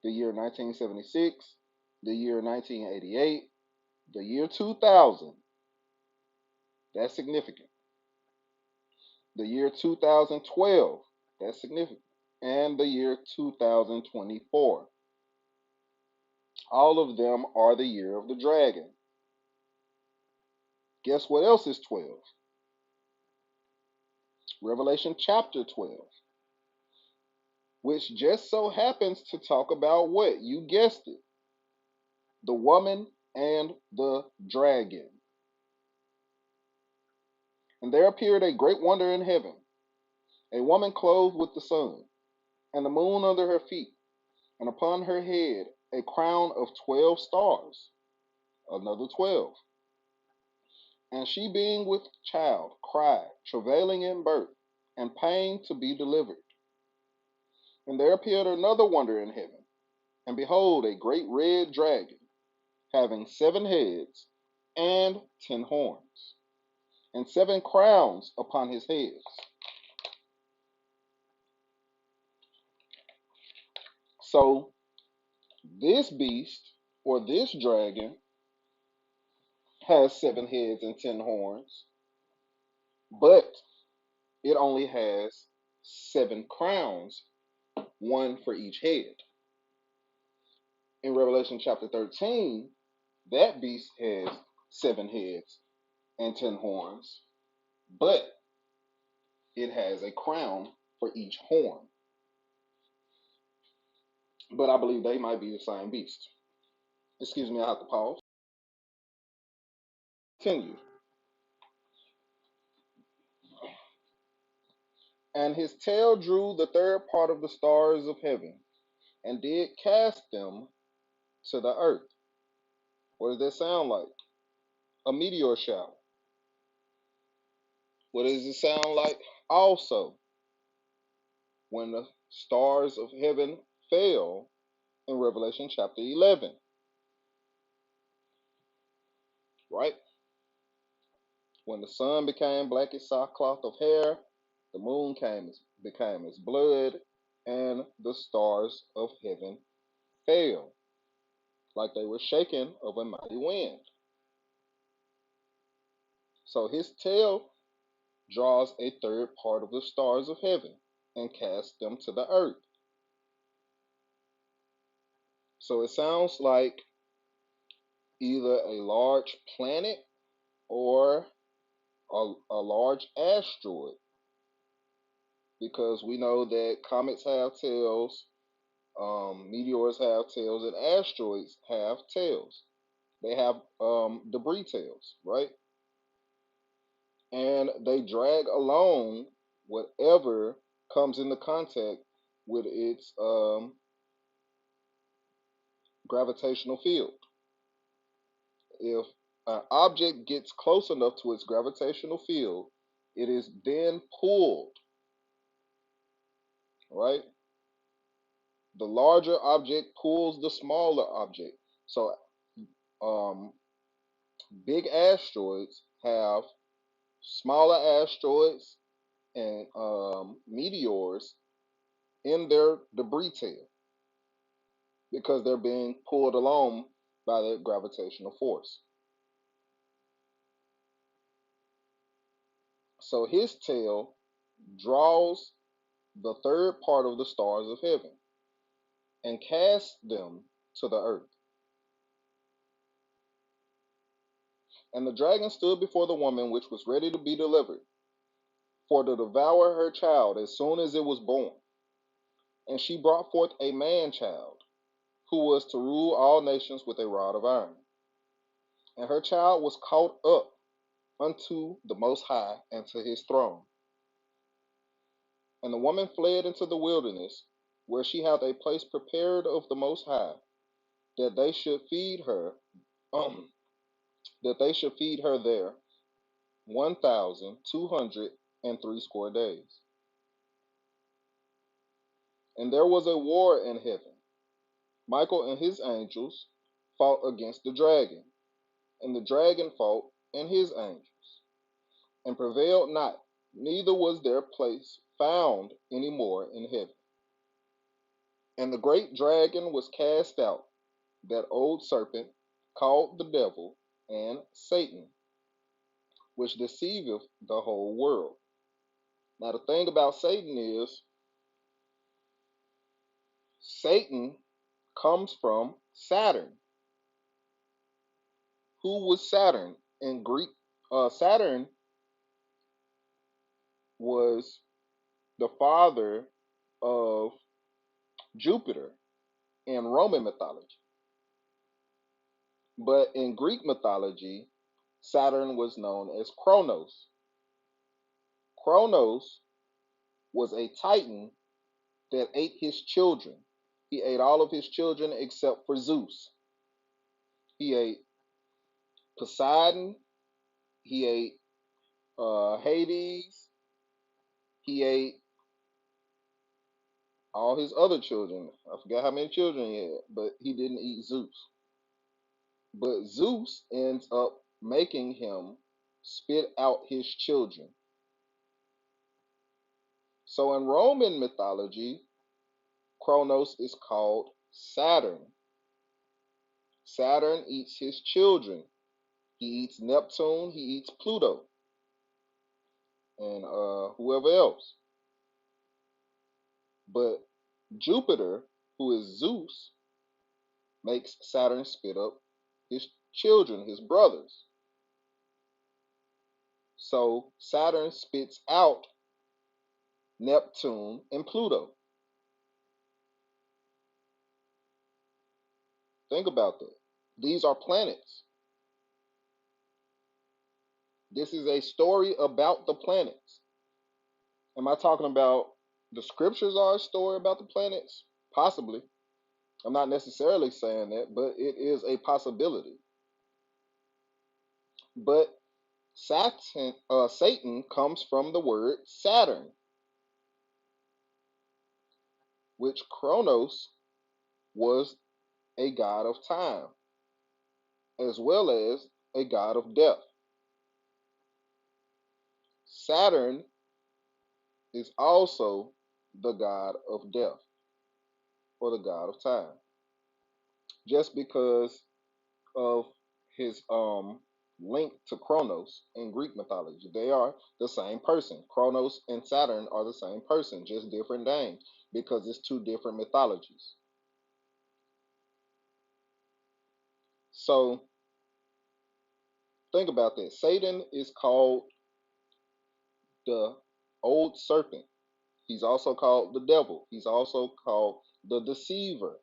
the year 1976, the year 1988, the year 2000. That's significant. The year 2012. That's significant. And the year 2024. All of them are the year of the dragon. Guess what else is 12? Revelation chapter 12, which just so happens to talk about what? You guessed it, the woman and the dragon. And there appeared a great wonder in heaven, a woman clothed with the sun, and the moon under her feet, and upon her head a crown of 12 stars, another 12. And she, being with child, cried, travailing in birth, and pain to be delivered. And there appeared another wonder in heaven, and behold, a great red dragon, having 7 heads and 10 horns, and 7 crowns upon his heads. So this beast or this dragon has 7 heads and 10 horns, but it only has 7 crowns, one for each head. In Revelation chapter 13, that beast has 7 heads and 10 horns, but it has a crown for each horn. But I believe they might be the same beast. Excuse me, I have to pause. Continue. And his tail drew the third part of the stars of heaven, and did cast them to the earth. What does that sound like? A meteor shower. What does it sound like? Also, when the stars of heaven fell in Revelation chapter 11, right? When the sun became black as sackcloth of hair, the moon became as blood, and the stars of heaven fell, like they were shaken of a mighty wind. So his tail draws a third part of the stars of heaven and casts them to the earth. So it sounds like either a large planet or a large asteroid, because we know that comets have tails, meteors have tails, and asteroids have tails. They have debris tails, right? And they drag along whatever comes into contact with its gravitational field. If an object gets close enough to its gravitational field, it is then pulled, right? The larger object pulls the smaller object. So, um, big asteroids have smaller asteroids and meteors in their debris tail because they're being pulled along by the gravitational force. So his tail draws the third part of the stars of heaven and casts them to the earth. And the dragon stood before the woman which was ready to be delivered, for to devour her child as soon as it was born. And she brought forth a man child, who was to rule all nations with a rod of iron. And her child was caught up unto the Most High and to his throne. And the woman fled into the wilderness, where she hath a place prepared of the Most High, that they should feed her, that they should feed her there 1,260 days. And there was a war in heaven. Michael and his angels fought against the dragon, and the dragon fought and his angels, and prevailed not, neither was their place found any more in heaven. And the great dragon was cast out, that old serpent, called the devil and Satan, which deceiveth the whole world. Now, the thing about Satan is, Satan comes from Saturn. Who was Saturn? In Greek, Saturn was the father of Jupiter in Roman mythology. But in Greek mythology, Saturn was known as Kronos. Kronos was a titan that ate his children. He ate all of his children except for Zeus. He ate Poseidon. He ate Hades. He ate all his other children. I forgot how many children he had, but he didn't eat Zeus. But Zeus ends up making him spit out his children. So in Roman mythology, Kronos is called Saturn. Saturn eats his children. He eats Neptune, he eats Pluto, and whoever else. But Jupiter, who is Zeus, makes Saturn spit up his children, his brothers. So Saturn spits out Neptune and Pluto. Think about that. These are planets. This is a story about the planets. Am I talking about the scriptures are a story about the planets? Possibly. I'm not necessarily saying that, but it is a possibility. But Satan comes from the word Saturn, which Kronos was a god of time, as well as a god of death. Saturn is also the god of death or the god of time, just because of his link to Kronos in Greek mythology. They are the same person. Kronos and Saturn are the same person, just different names because it's two different mythologies. So think about that. Satan is called the old serpent. He's also called the devil. He's also called the deceiver.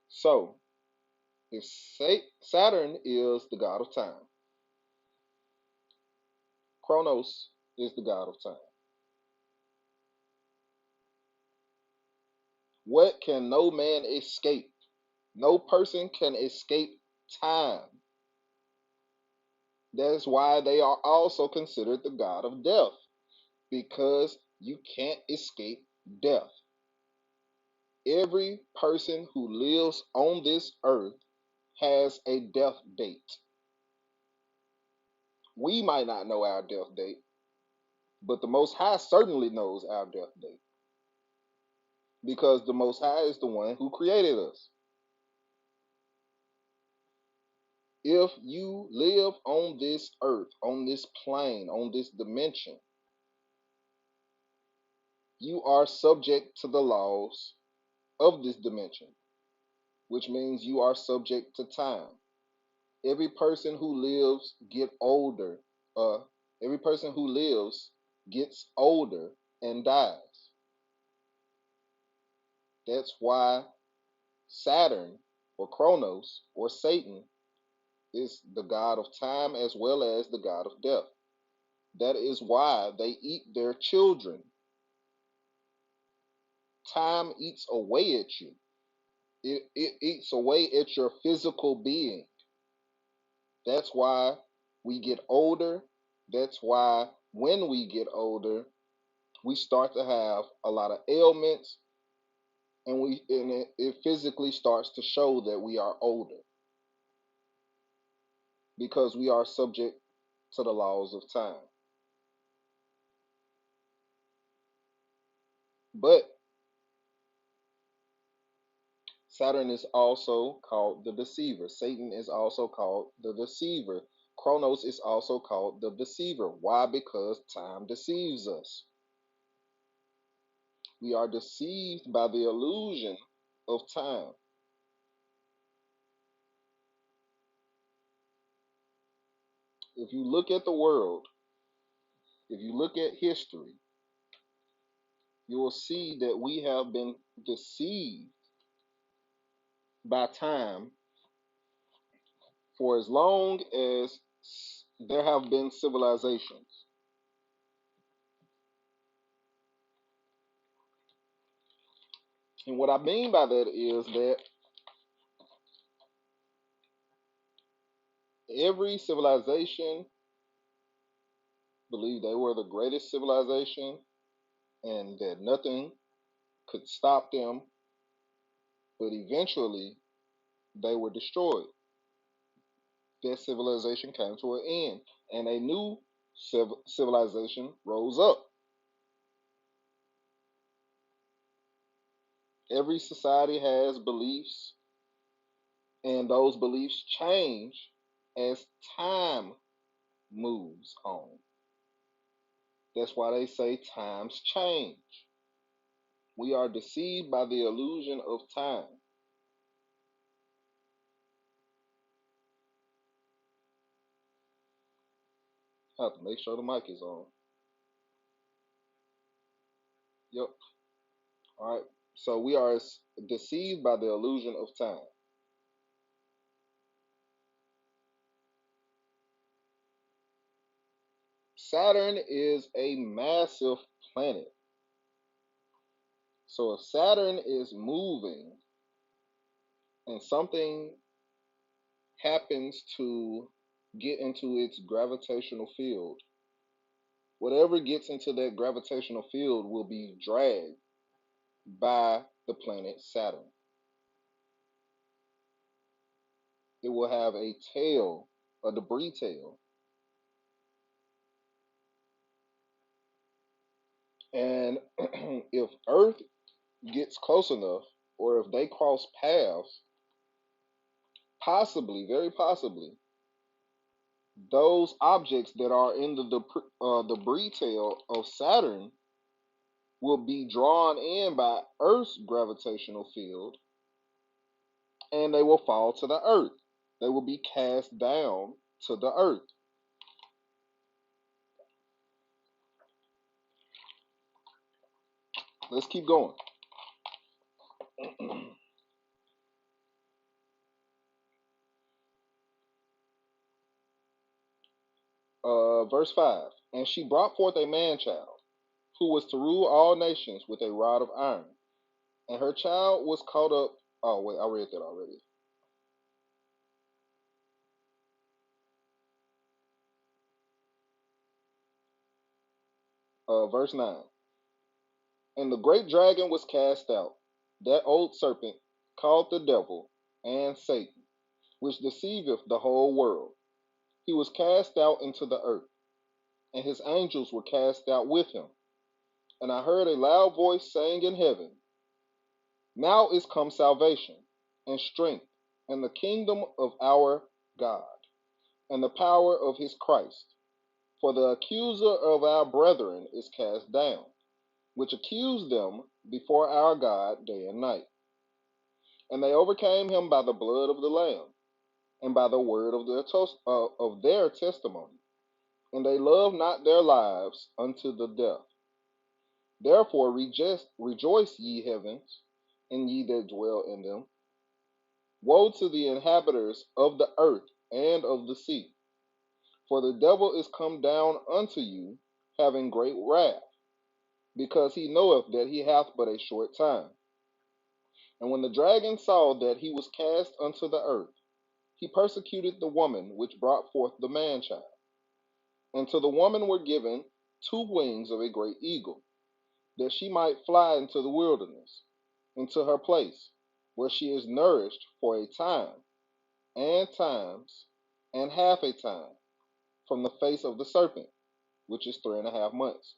So if Saturn is the god of time, Kronos is the god of time. What can no man escape? No person can escape time. That's why they are also considered the god of death, because you can't escape death. Every person who lives on this earth has a death date. We might not know our death date, but the Most High certainly knows our death date because the Most High is the one who created us. If you live on this earth, on this plane, on this dimension, you are subject to the laws of this dimension, which means you are subject to time. Every person who lives get older. Uh, every person who lives gets older and dies. That's why Saturn or Kronos or Satan is the god of time as well as the god of death. That is why they eat their children. Time eats away at you. It eats away at your physical being. That's why we get older. That's why when we get older, we start to have a lot of ailments, and it physically starts to show that we are older because we are subject to the laws of time. But Saturn is also called the deceiver. Satan is also called the deceiver. Kronos is also called the deceiver. Why? Because time deceives us. We are deceived by the illusion of time. If you look at the world, if you look at history, you will see that we have been deceived by time for as long as there have been civilizations. And what I mean by that is that every civilization believed they were the greatest civilization and that nothing could stop them, but eventually they were destroyed. That civilization came to an end, and a new civilization rose up. Every society has beliefs, and those beliefs change as time moves on. That's why they say times change. We are deceived by the illusion of time. I have to make sure the mic is on. Yep. All right. So we are deceived by the illusion of time. Saturn is a massive planet. So if Saturn is moving and something happens to get into its gravitational field, whatever gets into that gravitational field will be dragged by the planet Saturn. It will have a tail, a debris tail. And if Earth gets close enough, or if they cross paths, possibly, very possibly, those objects that are in the debris tail of Saturn will be drawn in by Earth's gravitational field, and they will fall to the Earth. They will be cast down to the Earth. Let's keep going. Verse 5. And she brought forth a man child, who was to rule all nations with a rod of iron. And her child was caught up. Oh, wait, I read that already. Verse 9. And the great dragon was cast out, that old serpent called the devil and Satan, which deceiveth the whole world. He was cast out into the earth, and his angels were cast out with him. And I heard a loud voice saying in heaven, now is come salvation, and strength, and the kingdom of our God, and the power of his Christ. For the accuser of our brethren is cast down, which accused them before our God day and night. And they overcame him by the blood of the Lamb, and by the word of their testimony. And they loved not their lives unto the death. Therefore rejoice, ye heavens, and ye that dwell in them. Woe to the inhabitants of the earth and of the sea, for the devil is come down unto you, having great wrath, because he knoweth that he hath but a short time. And when the dragon saw that he was cast unto the earth, he persecuted the woman which brought forth the man child. And to the woman were given 2 wings of a great eagle, that she might fly into the wilderness, into her place, where she is nourished for a time, and times, and half a time, from the face of the serpent, which is 3.5 months.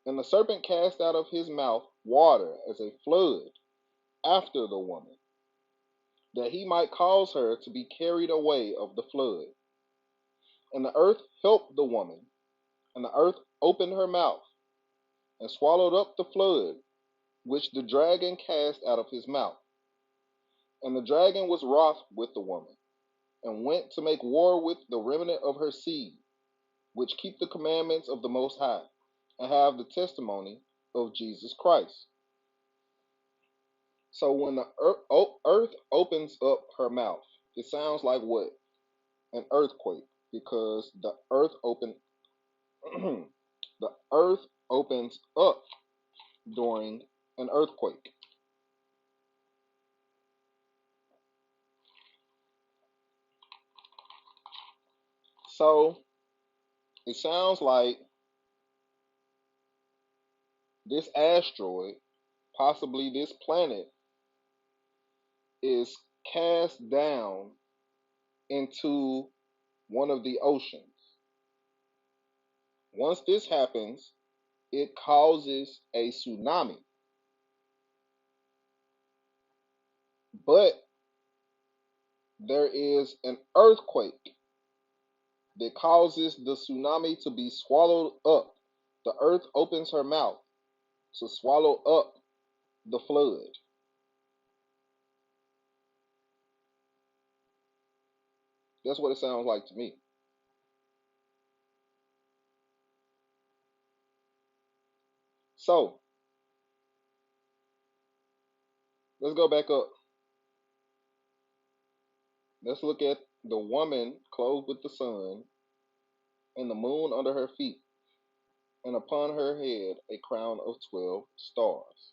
And the serpent cast out of his mouth water as a flood after the woman, that he might cause her to be carried away of the flood. And the earth helped the woman, and the earth opened her mouth, and swallowed up the flood, which the dragon cast out of his mouth. And the dragon was wroth with the woman, and went to make war with the remnant of her seed, which keep the commandments of the Most High, and have the testimony of Jesus Christ. So when the earth opens up her mouth, it sounds like what? An earthquake, because the earth the earth opens up during an earthquake. So it sounds like this asteroid, possibly this planet, is cast down into one of the oceans. Once this happens, it causes a tsunami. But there is an earthquake that causes the tsunami to be swallowed up. The earth opens her mouth to swallow up the flood. That's what it sounds like to me. So let's go back up. Let's look at the woman clothed with the sun and the moon under her feet, and upon her head a crown of 12 stars.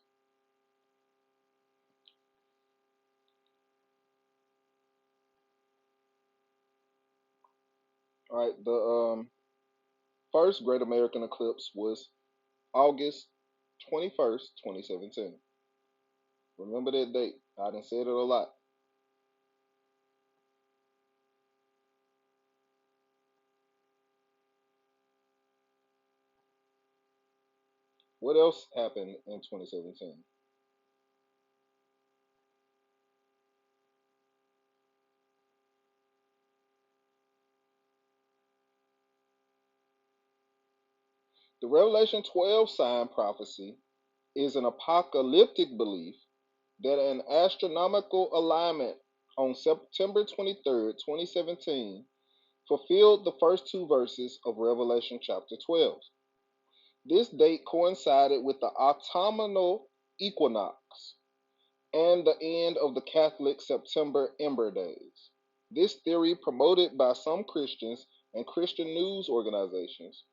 All right, the first Great American Eclipse was August 21st, 2017. Remember that date. I done said it a lot. What else happened in 2017? The Revelation 12 sign prophecy is an apocalyptic belief that an astronomical alignment on September 23rd, 2017, fulfilled the first 2 verses of Revelation chapter 12. This date coincided with the autumnal equinox and the end of the Catholic September Ember Days. This theory, promoted by some Christians and Christian news organizations,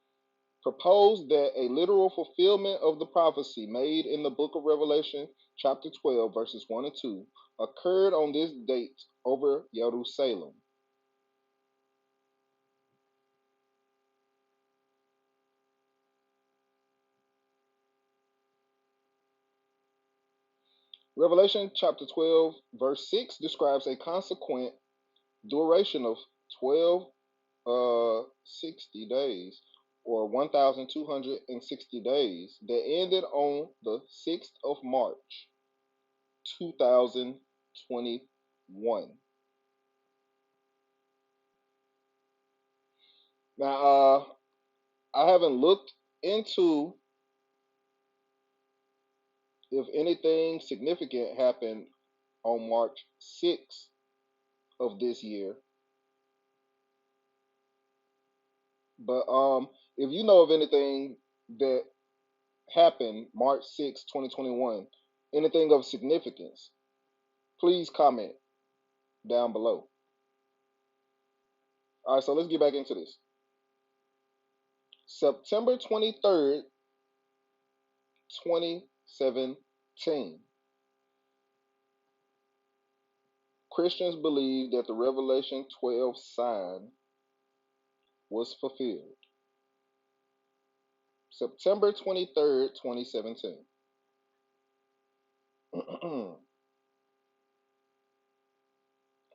proposed that a literal fulfillment of the prophecy made in the book of Revelation, chapter 12, verses 1 and 2, occurred on this date over Jerusalem. Revelation chapter 12, verse 6 describes a consequent duration of 12 60 days or 1,260 days that ended on the 6th of March 2021. Now, I haven't looked into if anything significant happened on March 6th of this year, but if you know of anything that happened March 6, 2021, anything of significance, please comment down below. All right, so let's get back into this. September 23rd, 2017. Christians believe that the Revelation 12 sign was fulfilled. September 23rd, 2017.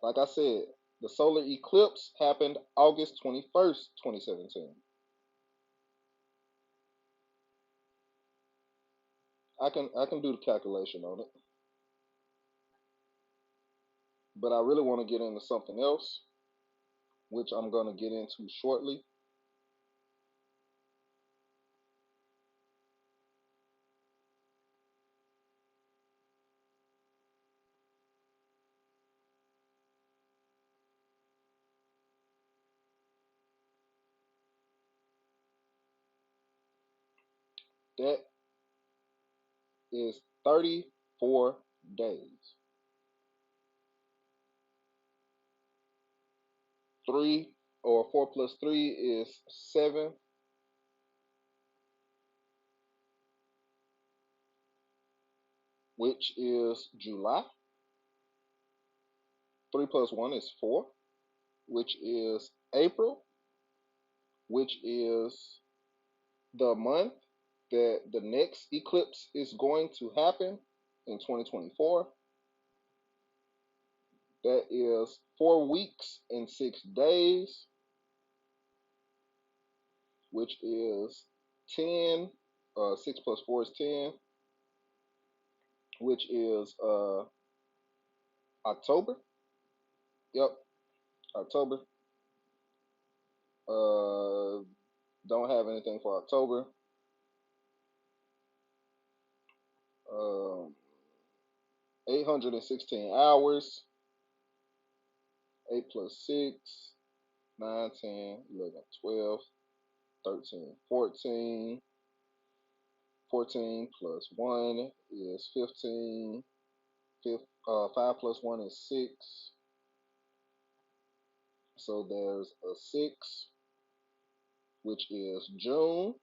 Like I said, the solar eclipse happened August 21st, 2017. I can do the calculation on it, but I really want to get into something else, which I'm going to get into shortly. That is 34 days. 4 plus 3 is 7, which is July. 3 plus 1 is 4, which is April, which is the month that the next eclipse is going to happen in 2024. That is 4 weeks and 6 days, which is 10. 6 plus 4 is 10, which is October. Yep, October. Don't have anything for October. 816 hours. 8 plus 6, 9, 10, 11, 12, 13, 14. 14 plus 1 is 15. 5 plus 1 is 6. So there's a 6, which is June.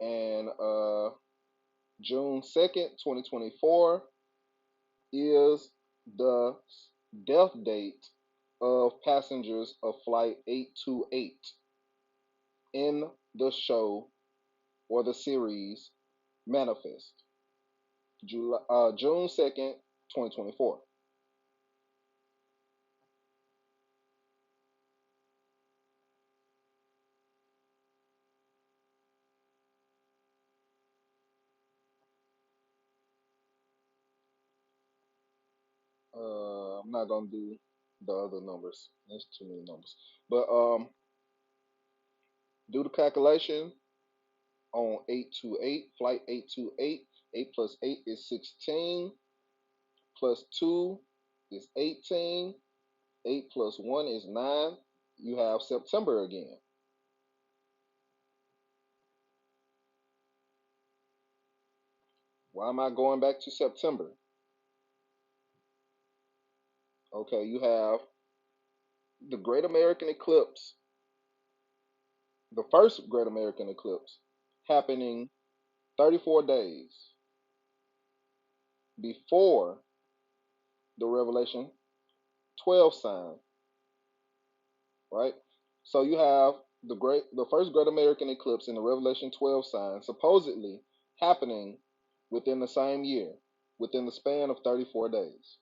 And June 2nd, 2024 is the death date of passengers of Flight 828 in the show or the series Manifest. June 2nd, 2024. I'm not gonna do the other numbers. There's too many numbers. But do the calculation on 828, flight 828. 8 plus 8 is 16. Plus 2 is 18. 8 plus 1 is 9. You have September again. Why am I going back to September? Okay, you have the Great American Eclipse, the first Great American Eclipse, happening 34 days before the Revelation 12 sign, right? So you have the first Great American Eclipse in the Revelation 12 sign supposedly happening within the same year. within the span of 34 days.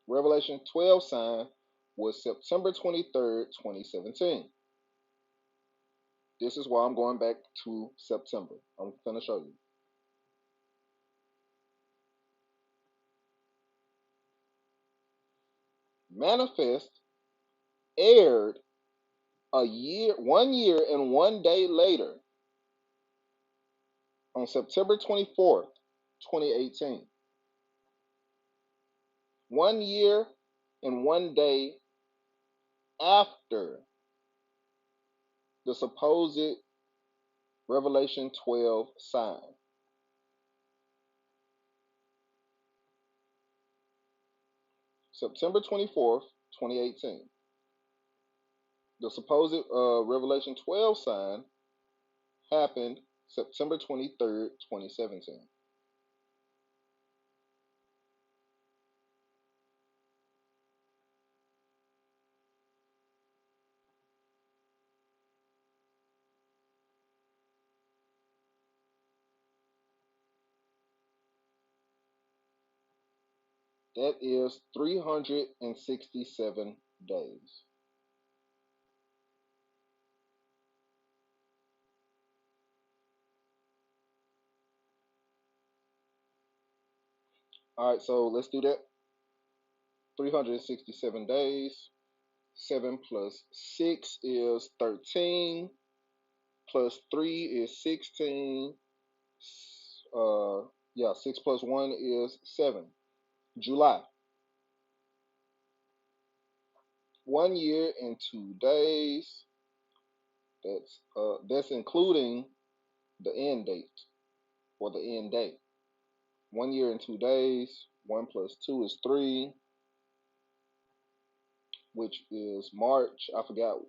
Revelation 12 sign was September 23rd, 2017. This is why I'm going back to September. I'm going to show you. Manifest aired 1 year and 1 day later on September 24th, 2018. 1 year and 1 day after the supposed Revelation 12 sign. September 24th, 2018. The supposed Revelation 12 sign happened September 23rd, 2017. That is 367 days. All right, so let's do that. 367 days. 7 plus 6 is 13. Plus 3 is 16. Yeah, 6 plus 1 is 7. July. 1 year and 2 days. That's including the end date or the end date. 1 year and 2 days. 1 plus 2 is 3, which is March. I forgot.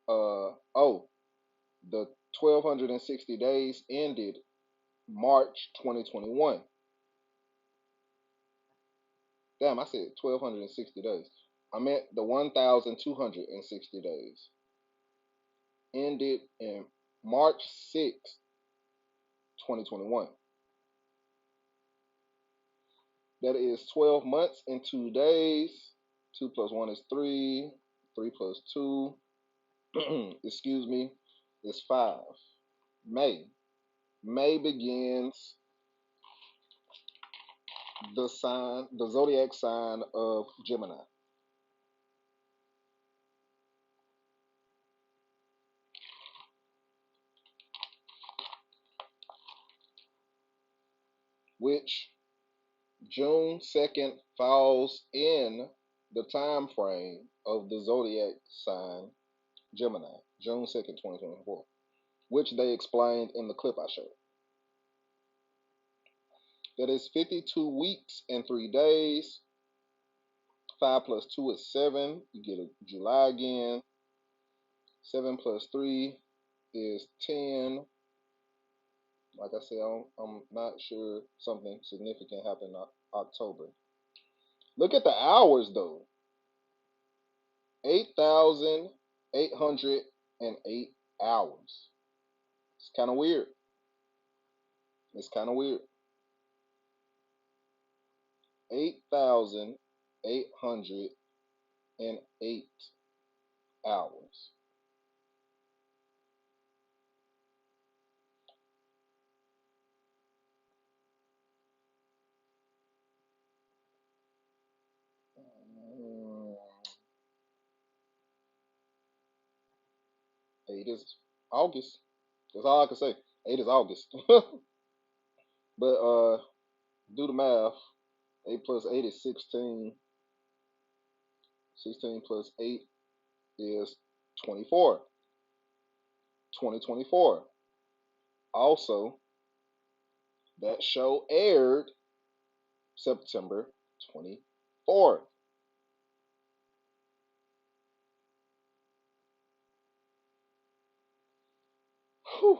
Oh, the 1260 days ended March 2021. Damn, I said 1260 days. I meant the 1260 days ended in March 6th, 2021. That is 12 months and 2 days. 2 plus 1 is 3. 3 plus 2, excuse me, is 5. May. May begins the zodiac sign of Gemini. Which June 2nd falls in the time frame of the zodiac sign Gemini, June 2nd, 2024, which they explained in the clip I showed. That is 52 weeks and 3 days. 5 plus 2 is 7. You get a July again. 7 plus 3 is 10. Like I said, I'm not sure something significant happened in October. Look at the hours though. 8,808 hours. It's kind of weird. It's kind of weird. 8,808 hours. Mm, 8 is August. That's all I can say. 8 is August. But do the math. 8 plus 8 is 16. 16 plus 8 is 24. 2024. Also, that show aired September 24th. Whew.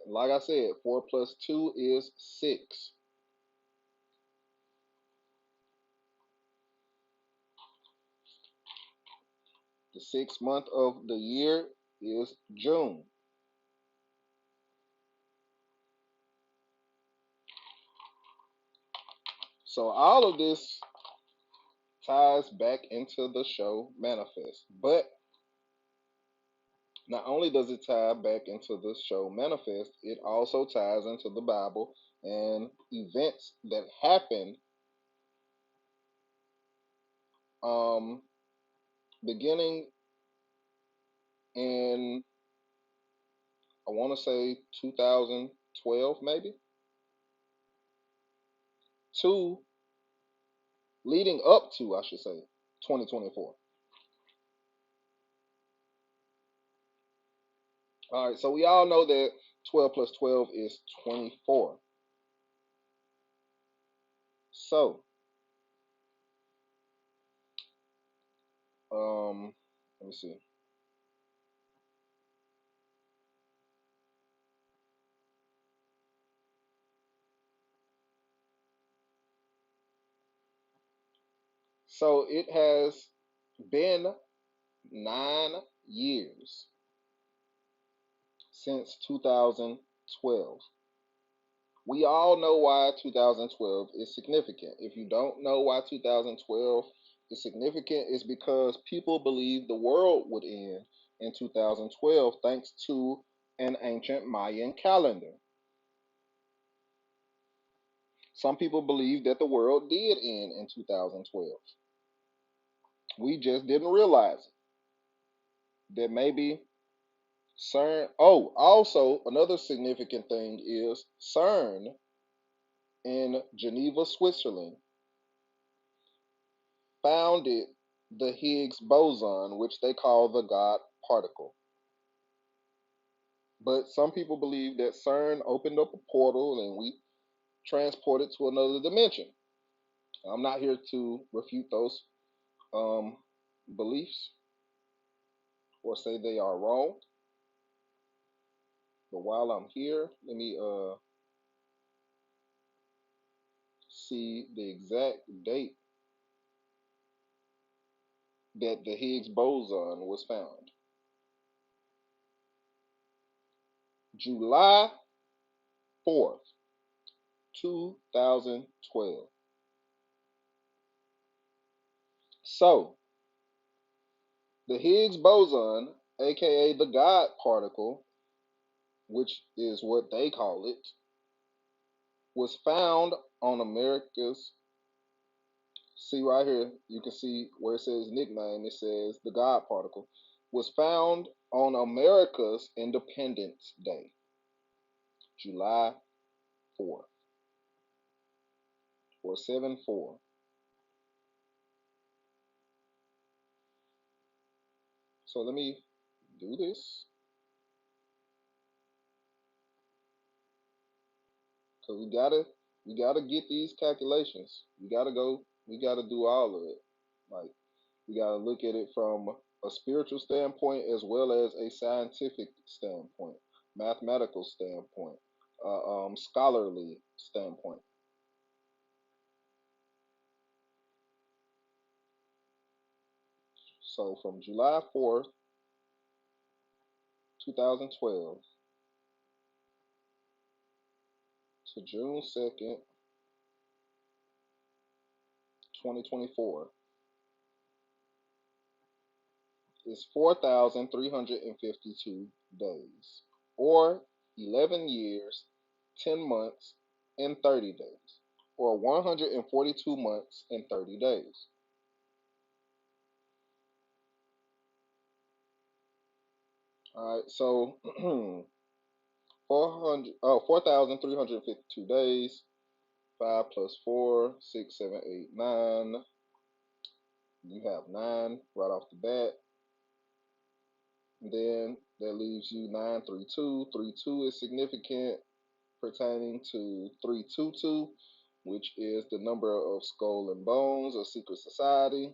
Like I said, 4 plus 2 is 6. The 6th month of the year is June. So all of this ties back into the show Manifest. But not only does it tie back into the show Manifest, it also ties into the Bible and events that happen um, beginning in, I want to say 2012, maybe, to leading up to, I should say, 2024. All right, so we all know that 12 plus 12 is 24. So, let me see. So it has been 9 years since 2012. We all know why 2012 is significant. If you don't know why 2012 is significant, it's because people believe the world would end in 2012 thanks to an ancient Mayan calendar. Some people believe that the world did end in 2012. We just didn't realize it. That maybe CERN. Oh, also, another significant thing is CERN in Geneva, Switzerland, founded the Higgs boson, which they call the God particle. But some people believe that CERN opened up a portal and we transported to another dimension. I'm not here to refute those um, beliefs or say they are wrong. But while I'm here, let me see the exact date that the Higgs boson was found. July 4th, 2012. So, the Higgs boson, aka the God particle, which is what they call it, was found on America's. See right here, you can see where it says nickname, it says the God particle, was found on America's Independence Day, July 4th, or 7-4. So let me do this because we gotta get these calculations. We gotta do all of it. Like we gotta look at it from a spiritual standpoint as well as a scientific standpoint, mathematical standpoint, scholarly standpoint. So from July 4th, 2012 to June 2nd, 2024 is 4,352 days, or 11 years, 10 months, and 30 days, or 142 months and 30 days. All right, so 4,352 days, 5 plus 4, 6, 7, 8, 9. You have 9 right off the bat. Then that leaves you 932. 32 is significant pertaining to 322, which is the number of skull and bones, a secret society,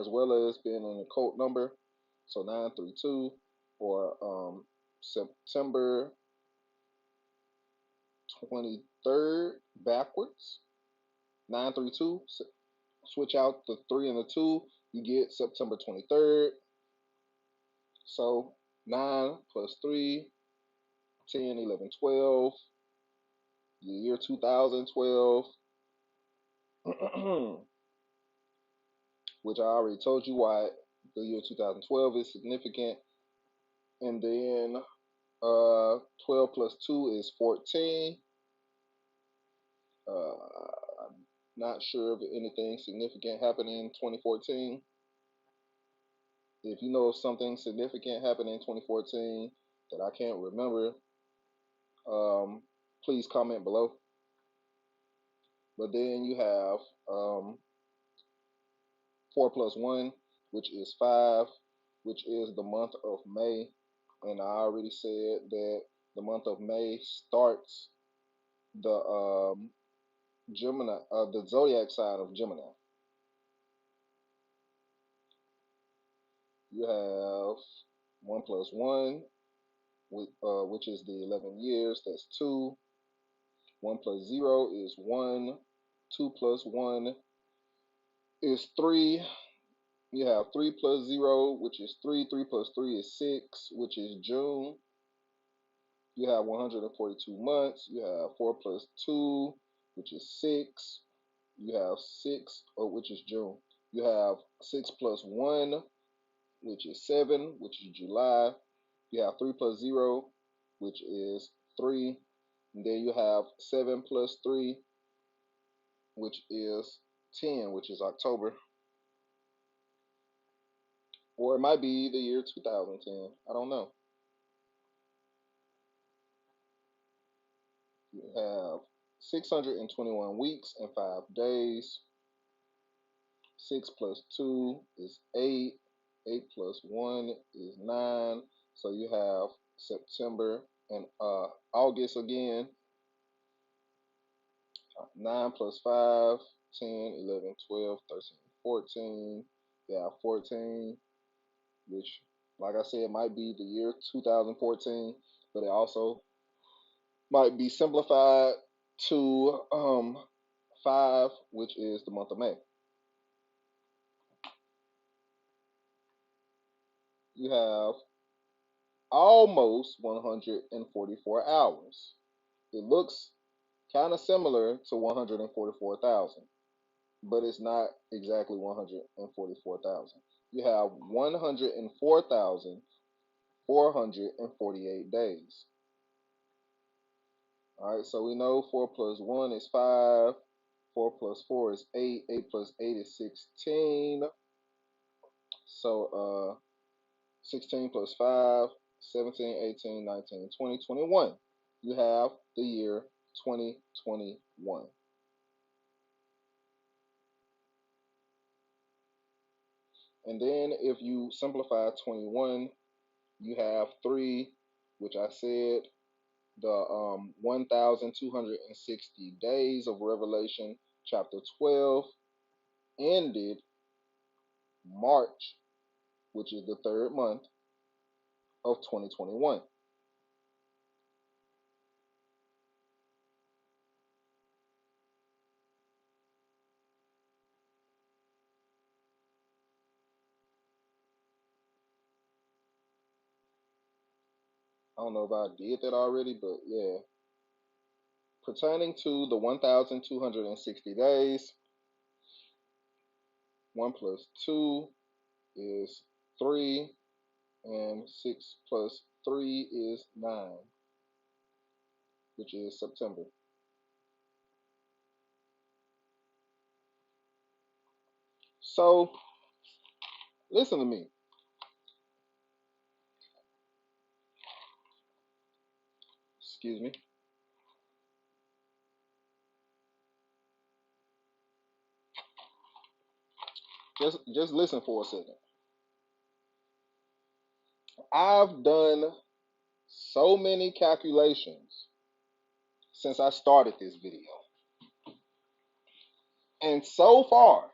as well as being an occult number. So 932 or September 23rd backwards. 932, switch out the 3 and the 2, you get September 23rd. So 9 plus 3, 10, 11, 12. The year 2012 which I already told you why the year 2012 is significant. And then 12 plus 2 is 14. I'm not sure if anything significant happened in 2014. If you know of something significant happened in 2014 that I can't remember, um, please comment below. But then you have 4 plus 1, which is 5, which is the month of May. And I already said that the month of May starts the Gemini, the zodiac sign of Gemini. You have 1 plus 1, which is the 11 years. That's 2. 1 plus 0 is 1. 2 plus 1 is 3. You have 3 plus 0, which is 3. 3 plus 3 is 6, which is June. You have 142 months. You have 4 plus 2, which is 6. You have 6, which is June. You have 6 plus 1, which is 7, which is July. You have 3 plus 0, which is 3. And then you have 7 plus 3, which is 10, which is October. Or it might be the year 2010. I don't know. You have 621 weeks and 5 days. 6 plus 2 is 8. 8 plus 1 is 9. So you have September and August again. 9 plus 5, 10, 11, 12, 13, 14. You have 14, which, like I said, might be the year 2014, but it also might be simplified to 5, which is the month of May. You have almost 144 hours. It looks kind of similar to 144,000, but it's not exactly 144,000. You have 104,448 days. All right, so we know 4 plus 1 is 5, 4 plus 4 is 8, 8 plus 8 is 16. So 16 plus 5, 17, 18, 19, 20, 21. You have the year 2021. And then if you simplify 21, you have 3, which I said, the 1,260 days of Revelation chapter 12 ended March, which is the 3rd month of 2021. I don't know if I did that already, but yeah. Pertaining to the 1,260 days, 1 plus 2 is 3, and 6 plus 3 is 9, which is September. So, listen to me. Excuse me. Just listen for a second. I've done so many calculations since I started this video. And so far,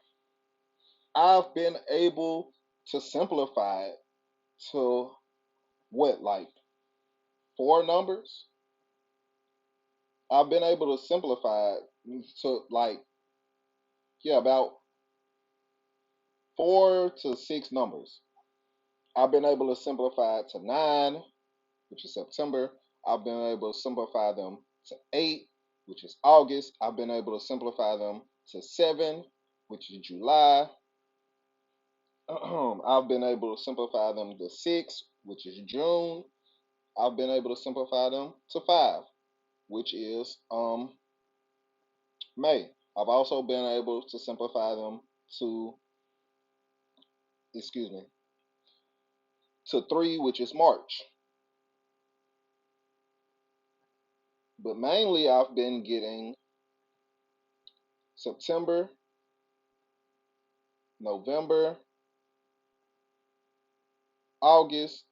I've been able to simplify it to what, like 4 numbers? I've been able to simplify it to like, yeah, about 4 to 6 numbers. I've been able to simplify it to 9, which is September. I've been able to simplify them to 8, which is August. I've been able to simplify them to 7, which is July. I've been able to simplify them to 6, which is June. I've been able to simplify them to 5, which is May. I've also been able to simplify them to, excuse me, to 3, which is March. But mainly I've been getting September, November, August,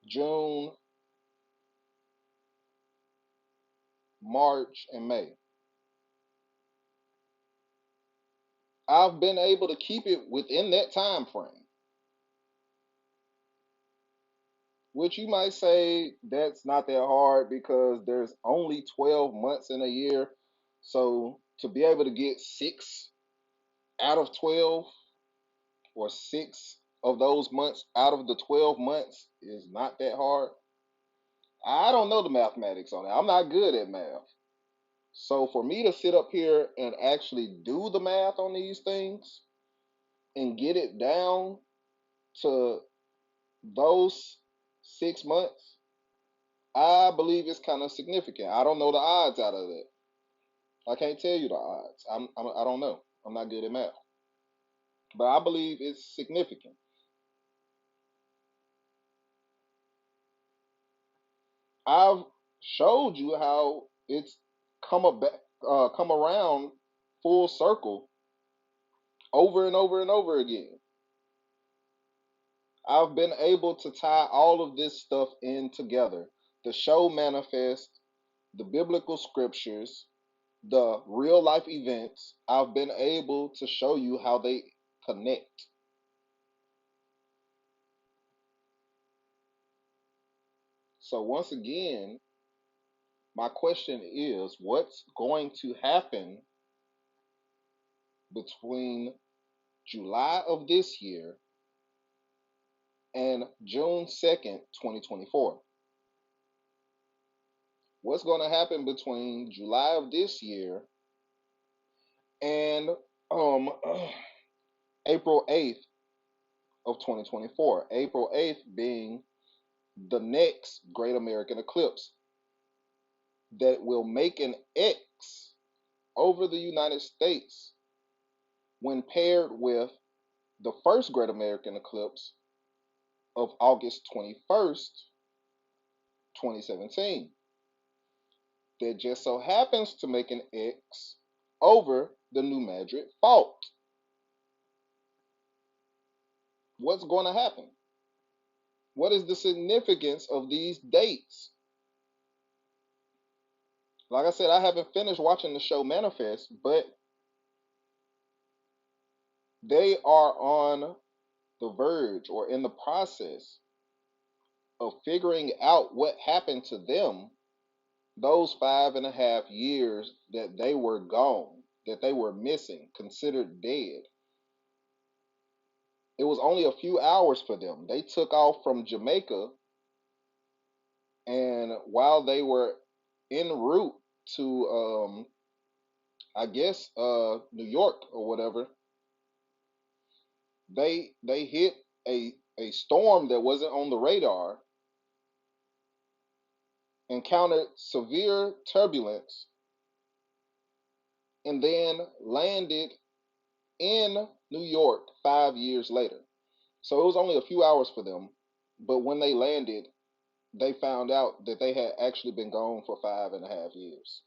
June, March, and May. I've been able to keep it within that time frame, which you might say that's not that hard because there's only 12 months in a year. So to be able to get 6 out of 12 or 6 of those months out of the 12 months is not that hard. I don't know the mathematics on it. I'm not good at math. So for me to sit up here and actually do the math on these things and get it down to those 6 months, I believe it's kind of significant. I don't know the odds out of that. I can't tell you the odds. I don't know. I'm not good at math, but I believe it's significant. I've showed you how it's come around full circle over and over and over again. I've been able to tie all of this stuff in together. The show manifest, the biblical scriptures, the real life events. I've been able to show you how they connect. So once again, my question is what's going to happen between July of this year and June 2nd, 2024? What's going to happen between July of this year and um April 8th of 2024? April 8th being the next Great American Eclipse that will make an X over the United States when paired with the first Great American Eclipse of August 21st, 2017, that just so happens to make an X over the New Madrid fault. What's going to happen? What is the significance of these dates? Like I said, I haven't finished watching the show Manifest, but they are on the verge or in the process of figuring out what happened to them those 5.5 years that they were gone, that they were missing, considered dead. It was only a few hours for them. They took off from Jamaica, and while they were en route to, I guess, New York or whatever, they hit a storm that wasn't on the radar, encountered severe turbulence, and then landed in New York 5 years later. So it was only a few hours for them, but when they landed, they found out that they had actually been gone for 5.5 years.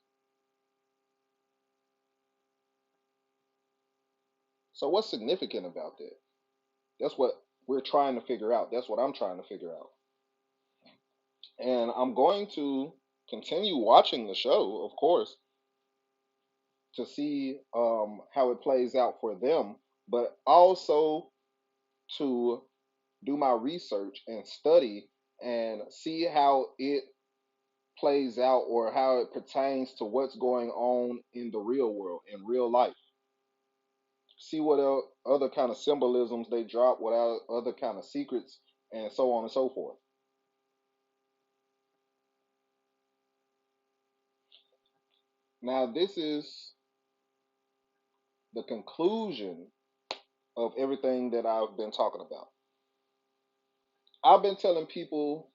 So what's significant about that? That's what we're trying to figure out. That's what I'm trying to figure out. And I'm going to continue watching the show, of course, to see how it plays out for them, but also to do my research and study and see how it plays out or how it pertains to what's going on in the real world, in real life. See what other kind of symbolisms they drop, what other kind of secrets, and so on and so forth. Now, this is the conclusion of everything that I've been talking about. I've been telling people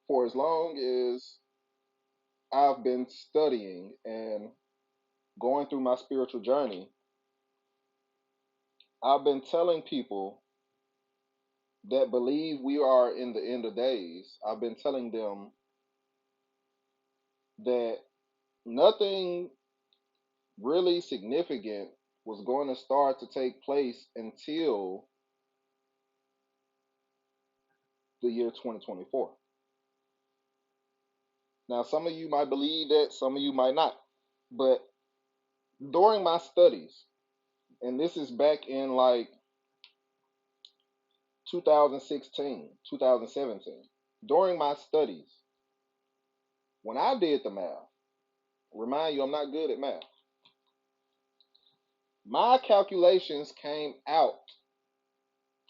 for as long as I've been studying and going through my spiritual journey, I've been telling people that believe we are in the end of days, I've been telling them that nothing really significant was going to start to take place until the year 2024. Now, some of you might believe that, some of you might not. But during my studies, and this is back in like 2016, 2017, during my studies, when I did the math, remind you, I'm not good at math. My calculations came out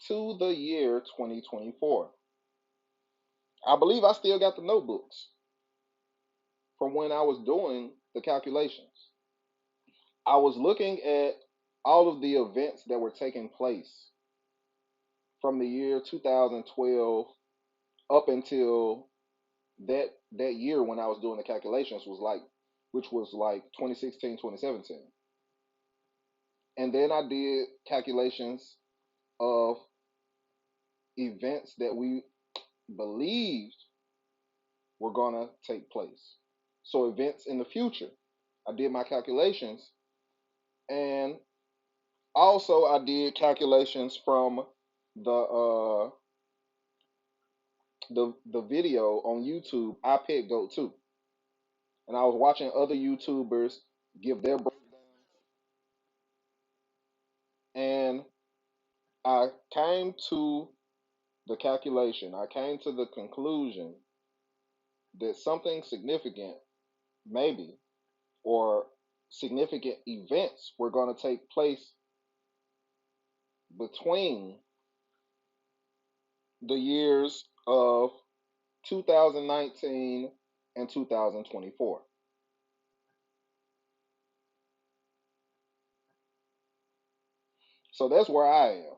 to the year 2024. I believe I still got the notebooks from when I was doing the calculations. I was looking at all of the events that were taking place from the year 2012 up until that year when I was doing the calculations was like, which was like 2016, 2017. And then I did calculations of events that we believed were gonna take place. So events in the future. I did my calculations, and also I did calculations from the the video on YouTube, Pt.2, and I was watching other YouTubers give their breakdowns, and I came to the calculation. I came to the conclusion that something significant, maybe, or significant events were going to take place between the years of 2019 and 2024. So that's where I am.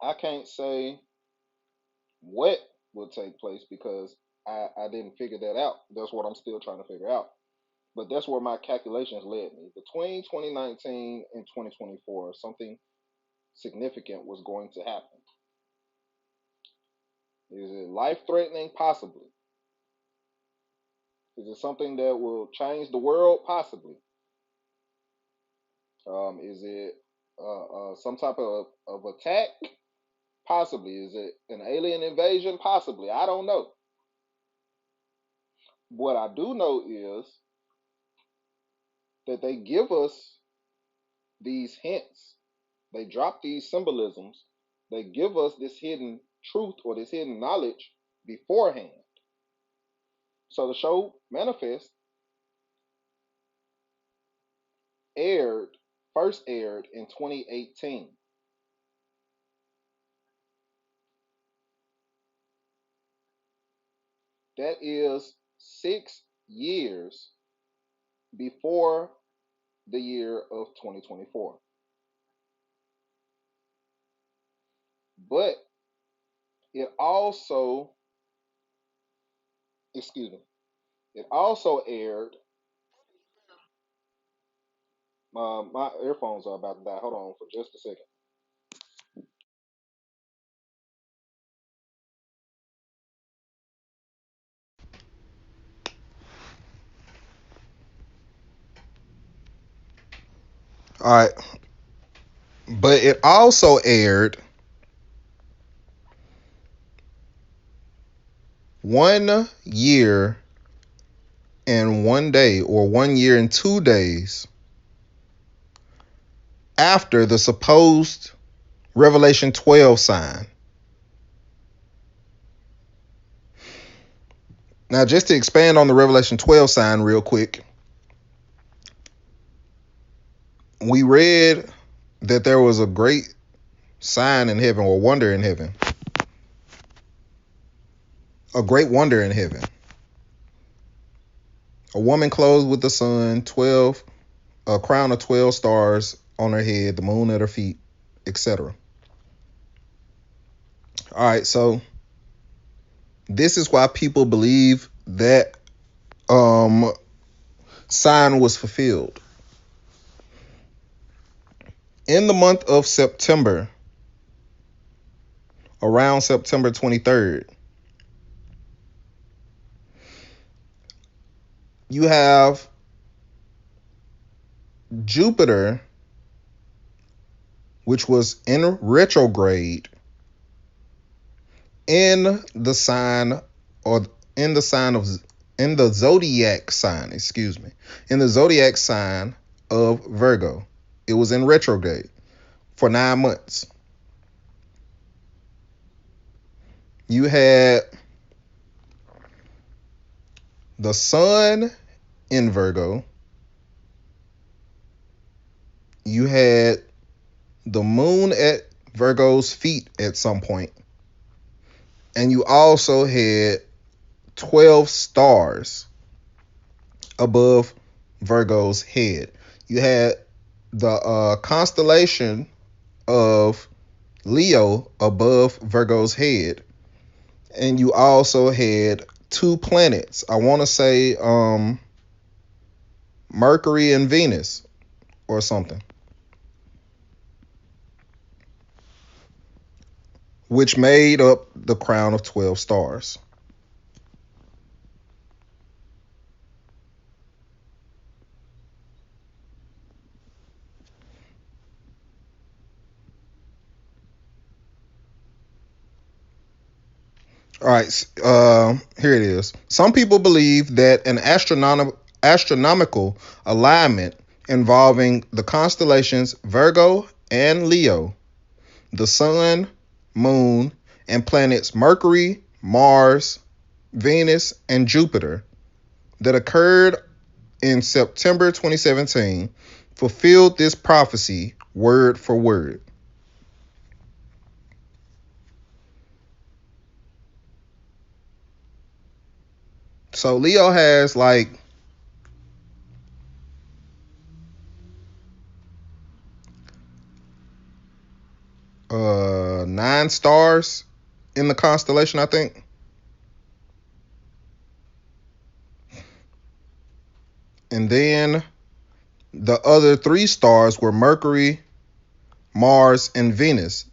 I can't say what will take place because I didn't figure that out. That's what I'm still trying to figure out. But that's where my calculations led me. Between 2019 and 2024, something significant was going to happen. Is it life threatening? Possibly. Is it something that will change the world? Possibly. Is it some type of attack? Possibly. Is it an alien invasion? Possibly. I don't know. What I do know is that they give us these hints, they drop these symbolisms, they give us this hidden truth or this hidden knowledge beforehand. So the show Manifest aired, first aired in 2018. That is 6 years before the year of 2024. But it also, excuse me, it also aired. My earphones are about to die. Hold on for just a second. All right. But it also aired 1 year and 1 day, or 1 year and 2 days after the supposed Revelation 12 sign. Now, just to expand on the Revelation 12 sign real quick, we read that there was a great sign in heaven, or wonder in heaven. A great wonder in heaven. A woman clothed with the sun, 12, a crown of 12 stars on her head, the moon at her feet, etc. All right, so this is why people believe that um sign was fulfilled. In the month of September, around September 23rd, you have Jupiter, which was in retrograde in the sign or in the sign of in the zodiac sign, excuse me, in the zodiac sign of Virgo. It was in retrograde for 9 months. You had the sun in Virgo. You had the moon at Virgo's feet at some point. And you also had 12 stars above Virgo's head. You had the constellation of Leo above Virgo's head. And you also had two planets. I want to say Mercury and Venus or something, which made up the crown of 12 stars. All right, here it is. Some people believe that an astronomical alignment involving the constellations Virgo and Leo, the sun, moon, and planets Mercury, Mars, Venus, and Jupiter that occurred in September 2017 fulfilled this prophecy word for word. So Leo has like 9 stars in the constellation, I think. And then the other 3 stars were Mercury, Mars, and Venus.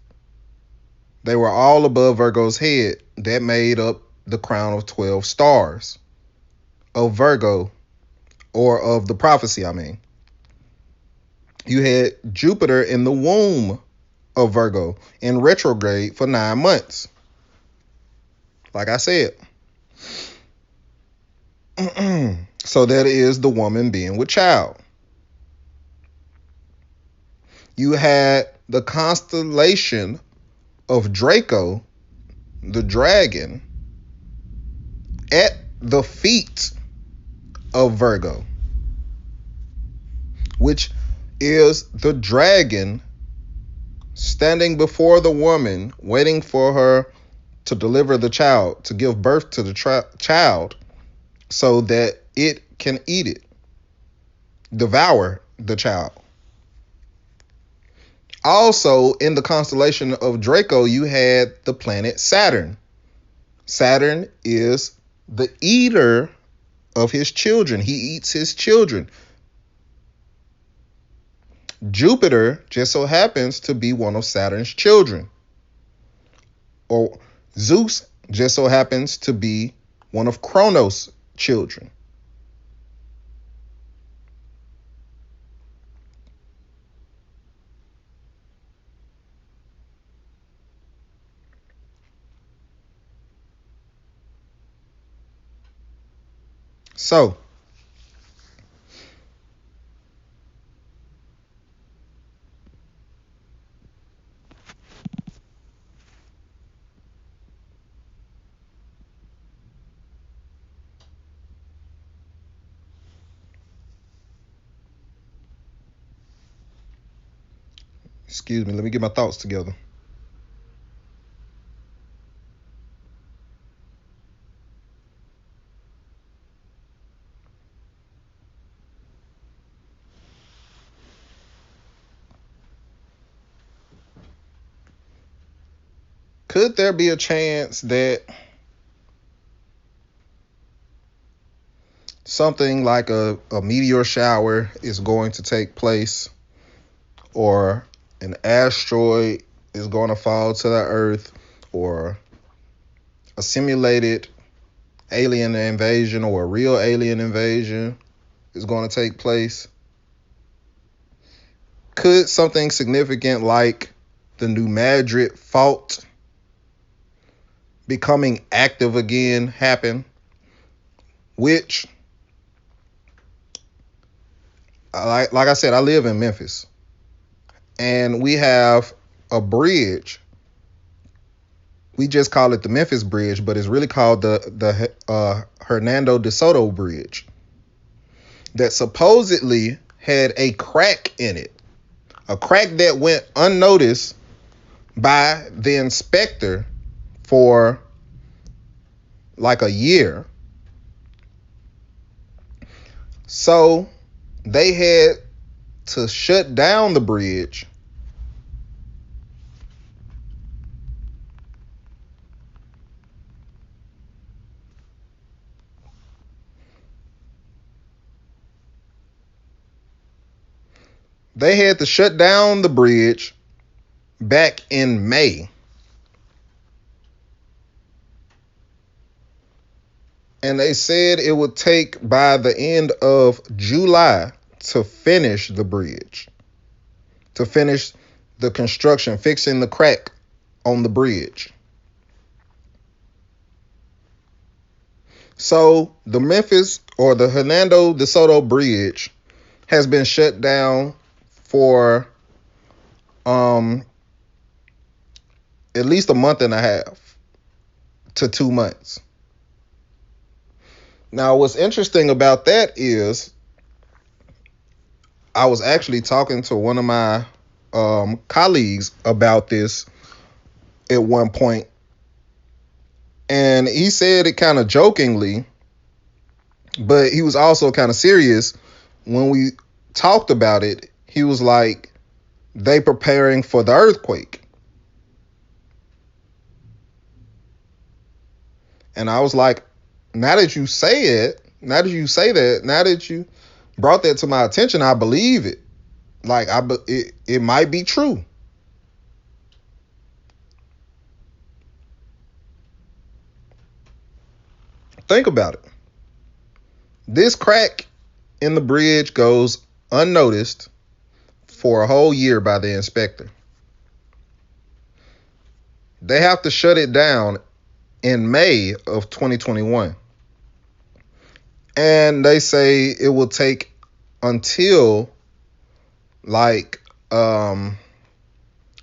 They were all above Virgo's head. That made up the crown of 12 stars of Virgo, or of the prophecy, I mean. You had Jupiter in the womb of Virgo in retrograde for 9 months. Like I said. So that is the woman being with child. You had the constellation of Draco, the dragon, at the feet of Virgo, which is the dragon standing before the woman, waiting for her to deliver the child, to give birth to the child, so that it can eat it, devour the child. Also, in the constellation of Draco, you had the planet Saturn. Saturn is the eater of his children. He eats his children. Jupiter just so happens to be one of Saturn's children. Or Zeus just so happens to be one of Kronos' children. So, excuse me, let me get my thoughts together. Could there be a chance that something like a meteor shower is going to take place, or an asteroid is going to fall to the earth, or a simulated alien invasion or a real alien invasion is going to take place? Could something significant like the New Madrid fault becoming active again happen? Which, like I said, I live in Memphis, and we have a bridge. We just call it the Memphis Bridge, but it's really called the Hernando de Soto Bridge, that supposedly had a crack in it, a crack that went unnoticed by the inspector for like a year. So they had to shut down the bridge. They had to shut down the bridge back in May. And they said it would take by the end of July to finish the bridge, to finish the construction, fixing the crack on the bridge. So the Memphis or the Hernando de Soto Bridge has been shut down for at least a month and a half to 2 months. Now, what's interesting about that is I was actually talking to one of my colleagues about this at one point, and he said it kind of jokingly, but he was also kind of serious when we talked about it. He was like, they preparing for the earthquake. And I was like, now that you say it, now that you say that, now that you brought that to my attention, I believe it. Like, it might be true. Think about it. This crack in the bridge goes unnoticed for a whole year by the inspector. They have to shut it down in May of 2021. And they say it will take until like the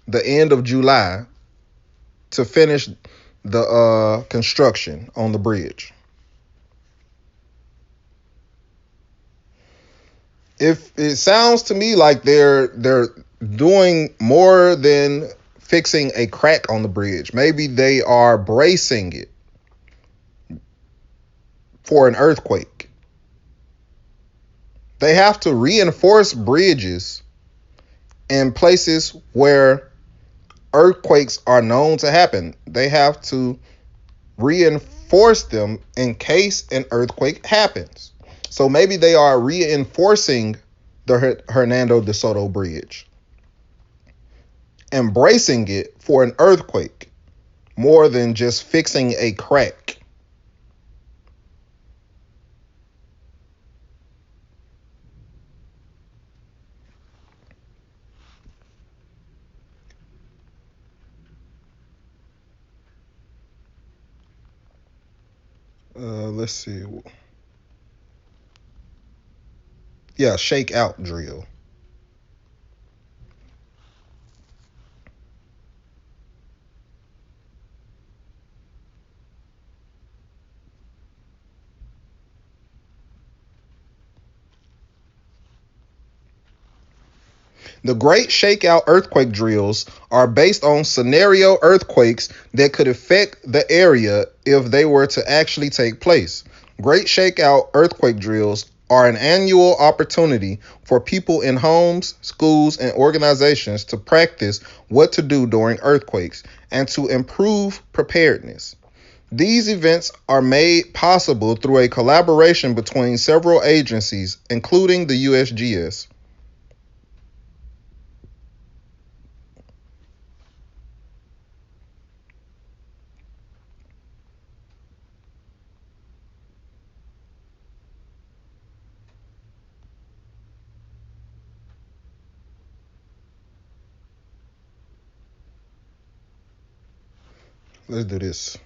end of July to finish the construction on the bridge. If it sounds to me like they're doing more than fixing a crack on the bridge. Maybe they are bracing it for an earthquake. They have to reinforce bridges in places where earthquakes are known to happen. They have to reinforce them in case an earthquake happens. So maybe they are reinforcing the Hernando de Soto Bridge, embracing it for an earthquake more than just fixing a crack. Let's see. Yeah, shake out drill. The Great Shakeout earthquake drills are based on scenario earthquakes that could affect the area if they were to actually take place. Great Shakeout earthquake drills are an annual opportunity for people in homes, schools, and organizations to practice what to do during earthquakes and to improve preparedness. These events are made possible through a collaboration between several agencies, including the USGS. Let's do this.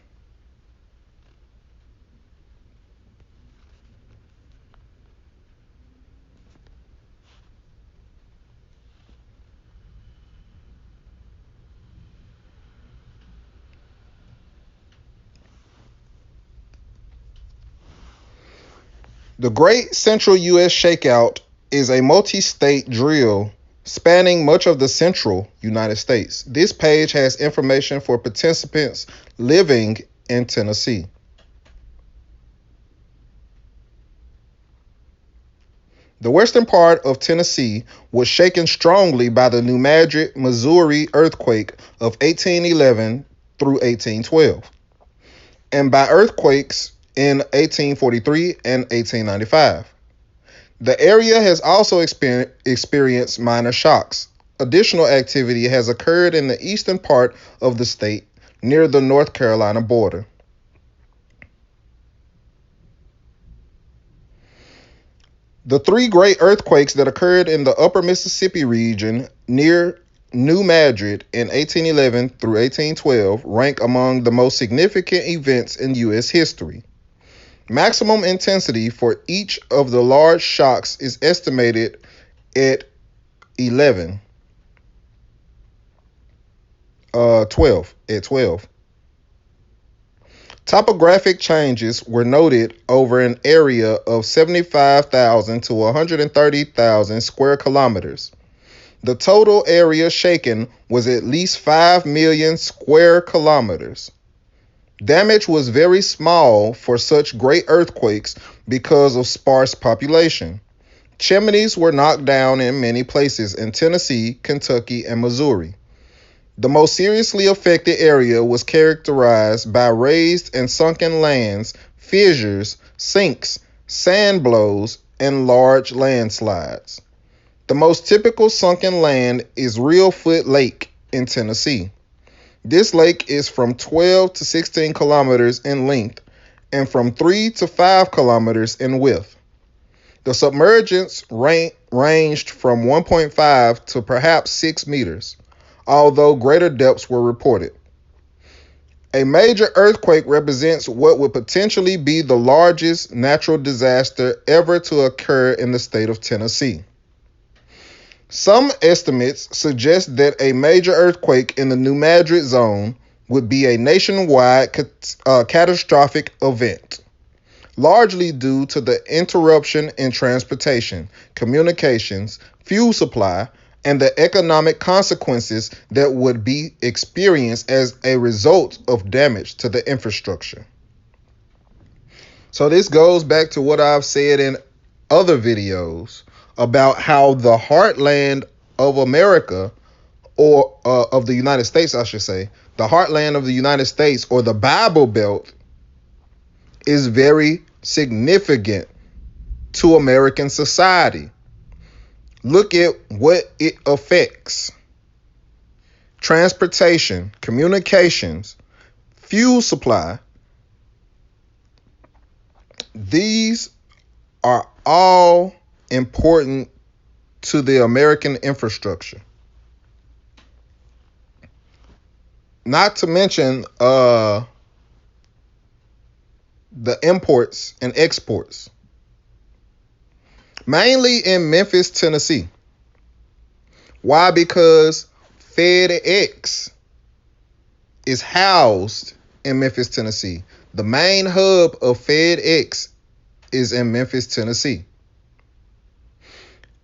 The Great Central U.S. Shakeout is a multi-state drill spanning much of the central United States. This page has information for participants living in Tennessee. The western part of Tennessee was shaken strongly by the New Madrid, Missouri earthquake of 1811 through 1812, and by earthquakes in 1843 and 1895. The area has also experienced minor shocks. Additional activity has occurred in the eastern part of the state near the North Carolina border. The three great earthquakes that occurred in the upper Mississippi region near New Madrid in 1811 through 1812 rank among the most significant events in U.S. history. Maximum intensity for each of the large shocks is estimated at 11, 12. Topographic changes were noted over an area of 75,000 to 130,000 square kilometers. The total area shaken was at least 5 million square kilometers. Damage was very small for such great earthquakes because of sparse population. Chimneys were knocked down in many places in Tennessee, Kentucky, and Missouri. The most seriously affected area was characterized by raised and sunken lands, fissures, sinks, sand blows, and large landslides. The most typical sunken land is Reelfoot Lake in Tennessee. This lake is from 12 to 16 kilometers in length and from 3 to 5 kilometers in width. The submergence ranged from 1.5 to perhaps 6 meters, although greater depths were reported. A major earthquake represents what would potentially be the largest natural disaster ever to occur in the state of Tennessee. Some estimates suggest that a major earthquake in the New Madrid zone would be a nationwide catastrophic event, largely due to the interruption in transportation, communications, fuel supply, and the economic consequences that would be experienced as a result of damage to the infrastructure. So this goes back to what I've said in other videos about how the heartland of America, or of the United States, I should say, the heartland of the United States, or the Bible Belt, is very significant to American society. Look at what it affects: transportation, communications, fuel supply. These are all important to the American infrastructure. Not to mention the imports and exports. Mainly in Memphis, Tennessee. Why? Because FedEx is housed in Memphis, Tennessee. The main hub of FedEx is in Memphis, Tennessee.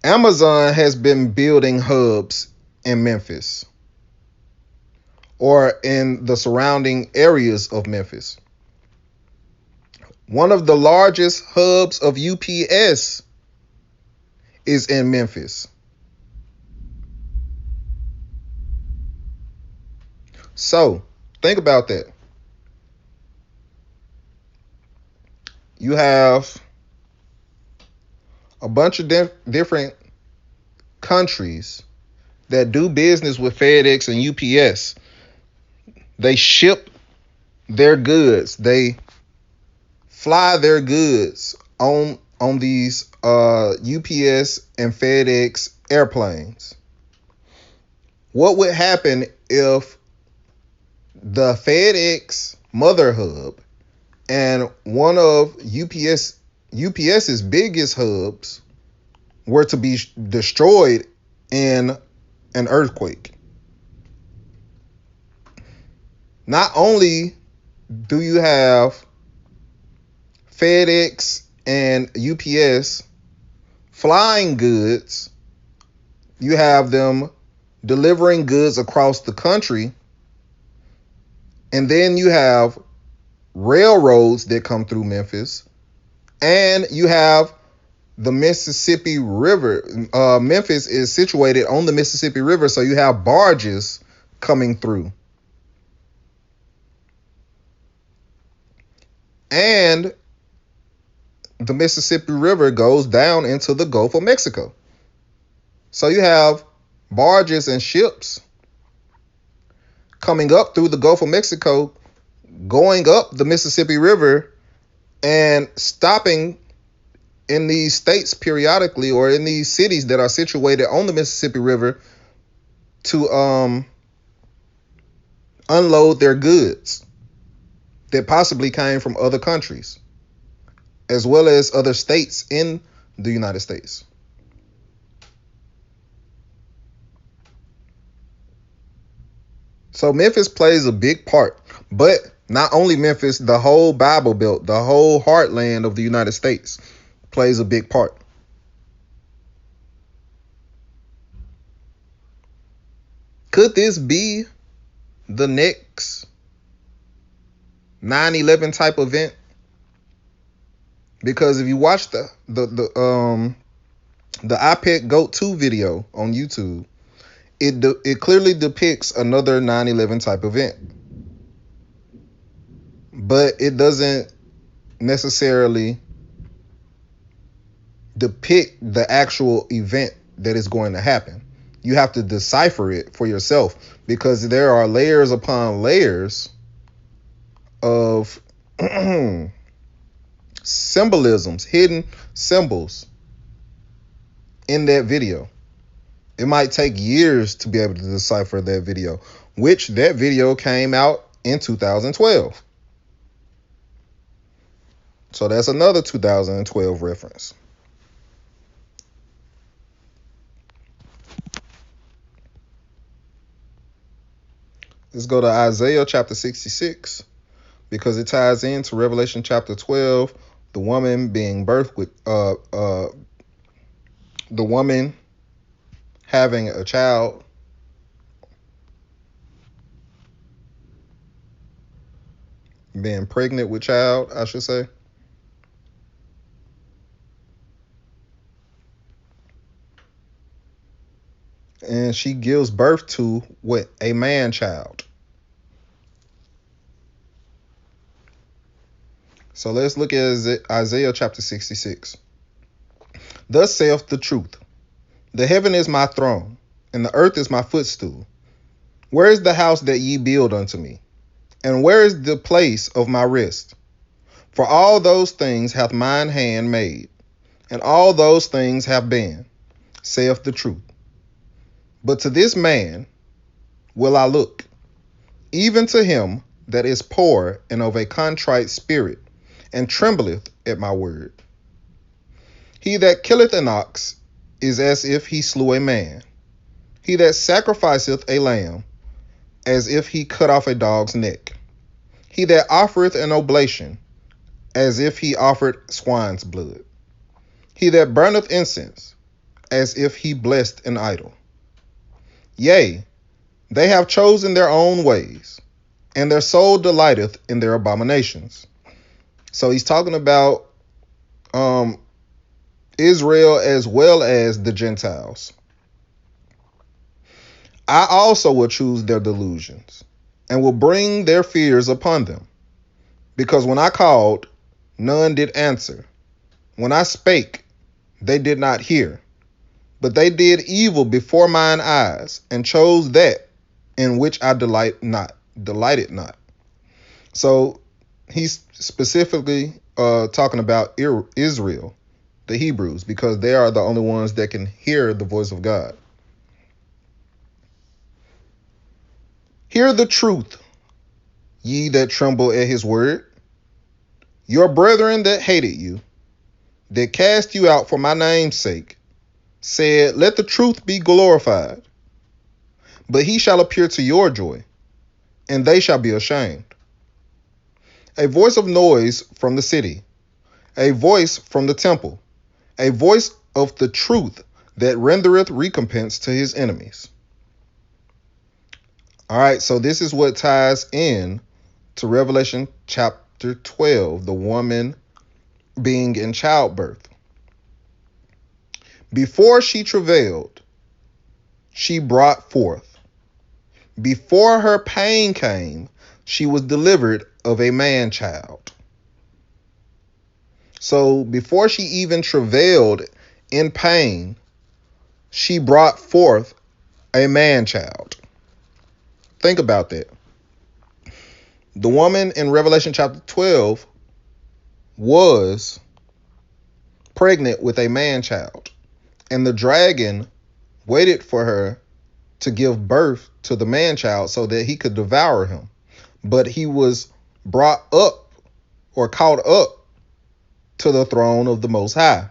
Amazon has been building hubs in Memphis or in the surrounding areas of Memphis. One of the largest hubs of UPS is in Memphis. So think about that. You have a bunch of different countries that do business with FedEx and UPS. They ship their goods. They fly their goods on these UPS and FedEx airplanes. What would happen if the FedEx mother hub and one of UPS's biggest hubs were to be destroyed in an earthquake? Not only do you have FedEx and UPS flying goods, you have them delivering goods across the country, and then you have railroads that come through Memphis, and you have the Mississippi River. Memphis is situated on the Mississippi River, so you have barges coming through. And the Mississippi River goes down into the Gulf of Mexico. So you have barges and ships coming up through the Gulf of Mexico, going up the Mississippi River, and stopping in these states periodically, or in these cities that are situated on the Mississippi River, to unload their goods that possibly came from other countries, as well as other states in the United States. So Memphis plays a big part, but not only Memphis, the whole Bible Belt, the whole heartland of the United States plays a big part. Could this be the next 9/11 type event? Because if you watch the Pt.2 video on YouTube, it clearly depicts another 9/11 type event, but it doesn't necessarily depict the actual event that is going to happen. You have to decipher it for yourself, because there are layers upon layers of symbolisms, hidden symbols in that video. It might take years to be able to decipher that video, which that video came out in 2012. So that's another 2012 reference. Let's go to Isaiah chapter 66, because it ties into Revelation chapter 12, the woman being birthed with the woman having a child, being pregnant with child, I should say. And she gives birth to what? A man child. So let's look at Isaiah chapter 66. Thus saith the truth. The heaven is my throne, and the earth is my footstool. Where is the house that ye build unto me? And where is the place of my rest? For all those things hath mine hand made, and all those things have been, saith the truth. But to this man will I look, even to him that is poor and of a contrite spirit, and trembleth at my word. He that killeth an ox is as if he slew a man. He that sacrificeth a lamb, as if he cut off a dog's neck. He that offereth an oblation, as if he offered swine's blood. He that burneth incense, as if he blessed an idol. Yea, they have chosen their own ways, and their soul delighteth in their abominations. So he's talking about Israel as well as the Gentiles. I also will choose their delusions and will bring their fears upon them. Because when I called, none did answer. When I spake, they did not hear. But they did evil before mine eyes, and chose that in which I delighted not. So he's specifically talking about Israel, the Hebrews, because they are the only ones that can hear the voice of God. Hear the truth, ye that tremble at his word. Your brethren that hated you, that cast you out for my name's sake, said, let the truth be glorified. But he shall appear to your joy, and they shall be ashamed. A voice of noise from the city, a voice from the temple, a voice of the truth that rendereth recompense to his enemies. All right, so this is what ties in to Revelation chapter 12, the woman being in childbirth. Before she travailed, she brought forth. Before her pain came, she was delivered of a man child. So before she even travailed in pain, she brought forth a man child. Think about that. The woman in Revelation chapter 12 was pregnant with a man child, and the dragon waited for her to give birth to the man child so that he could devour him. But he was brought up or caught up to the throne of the Most High.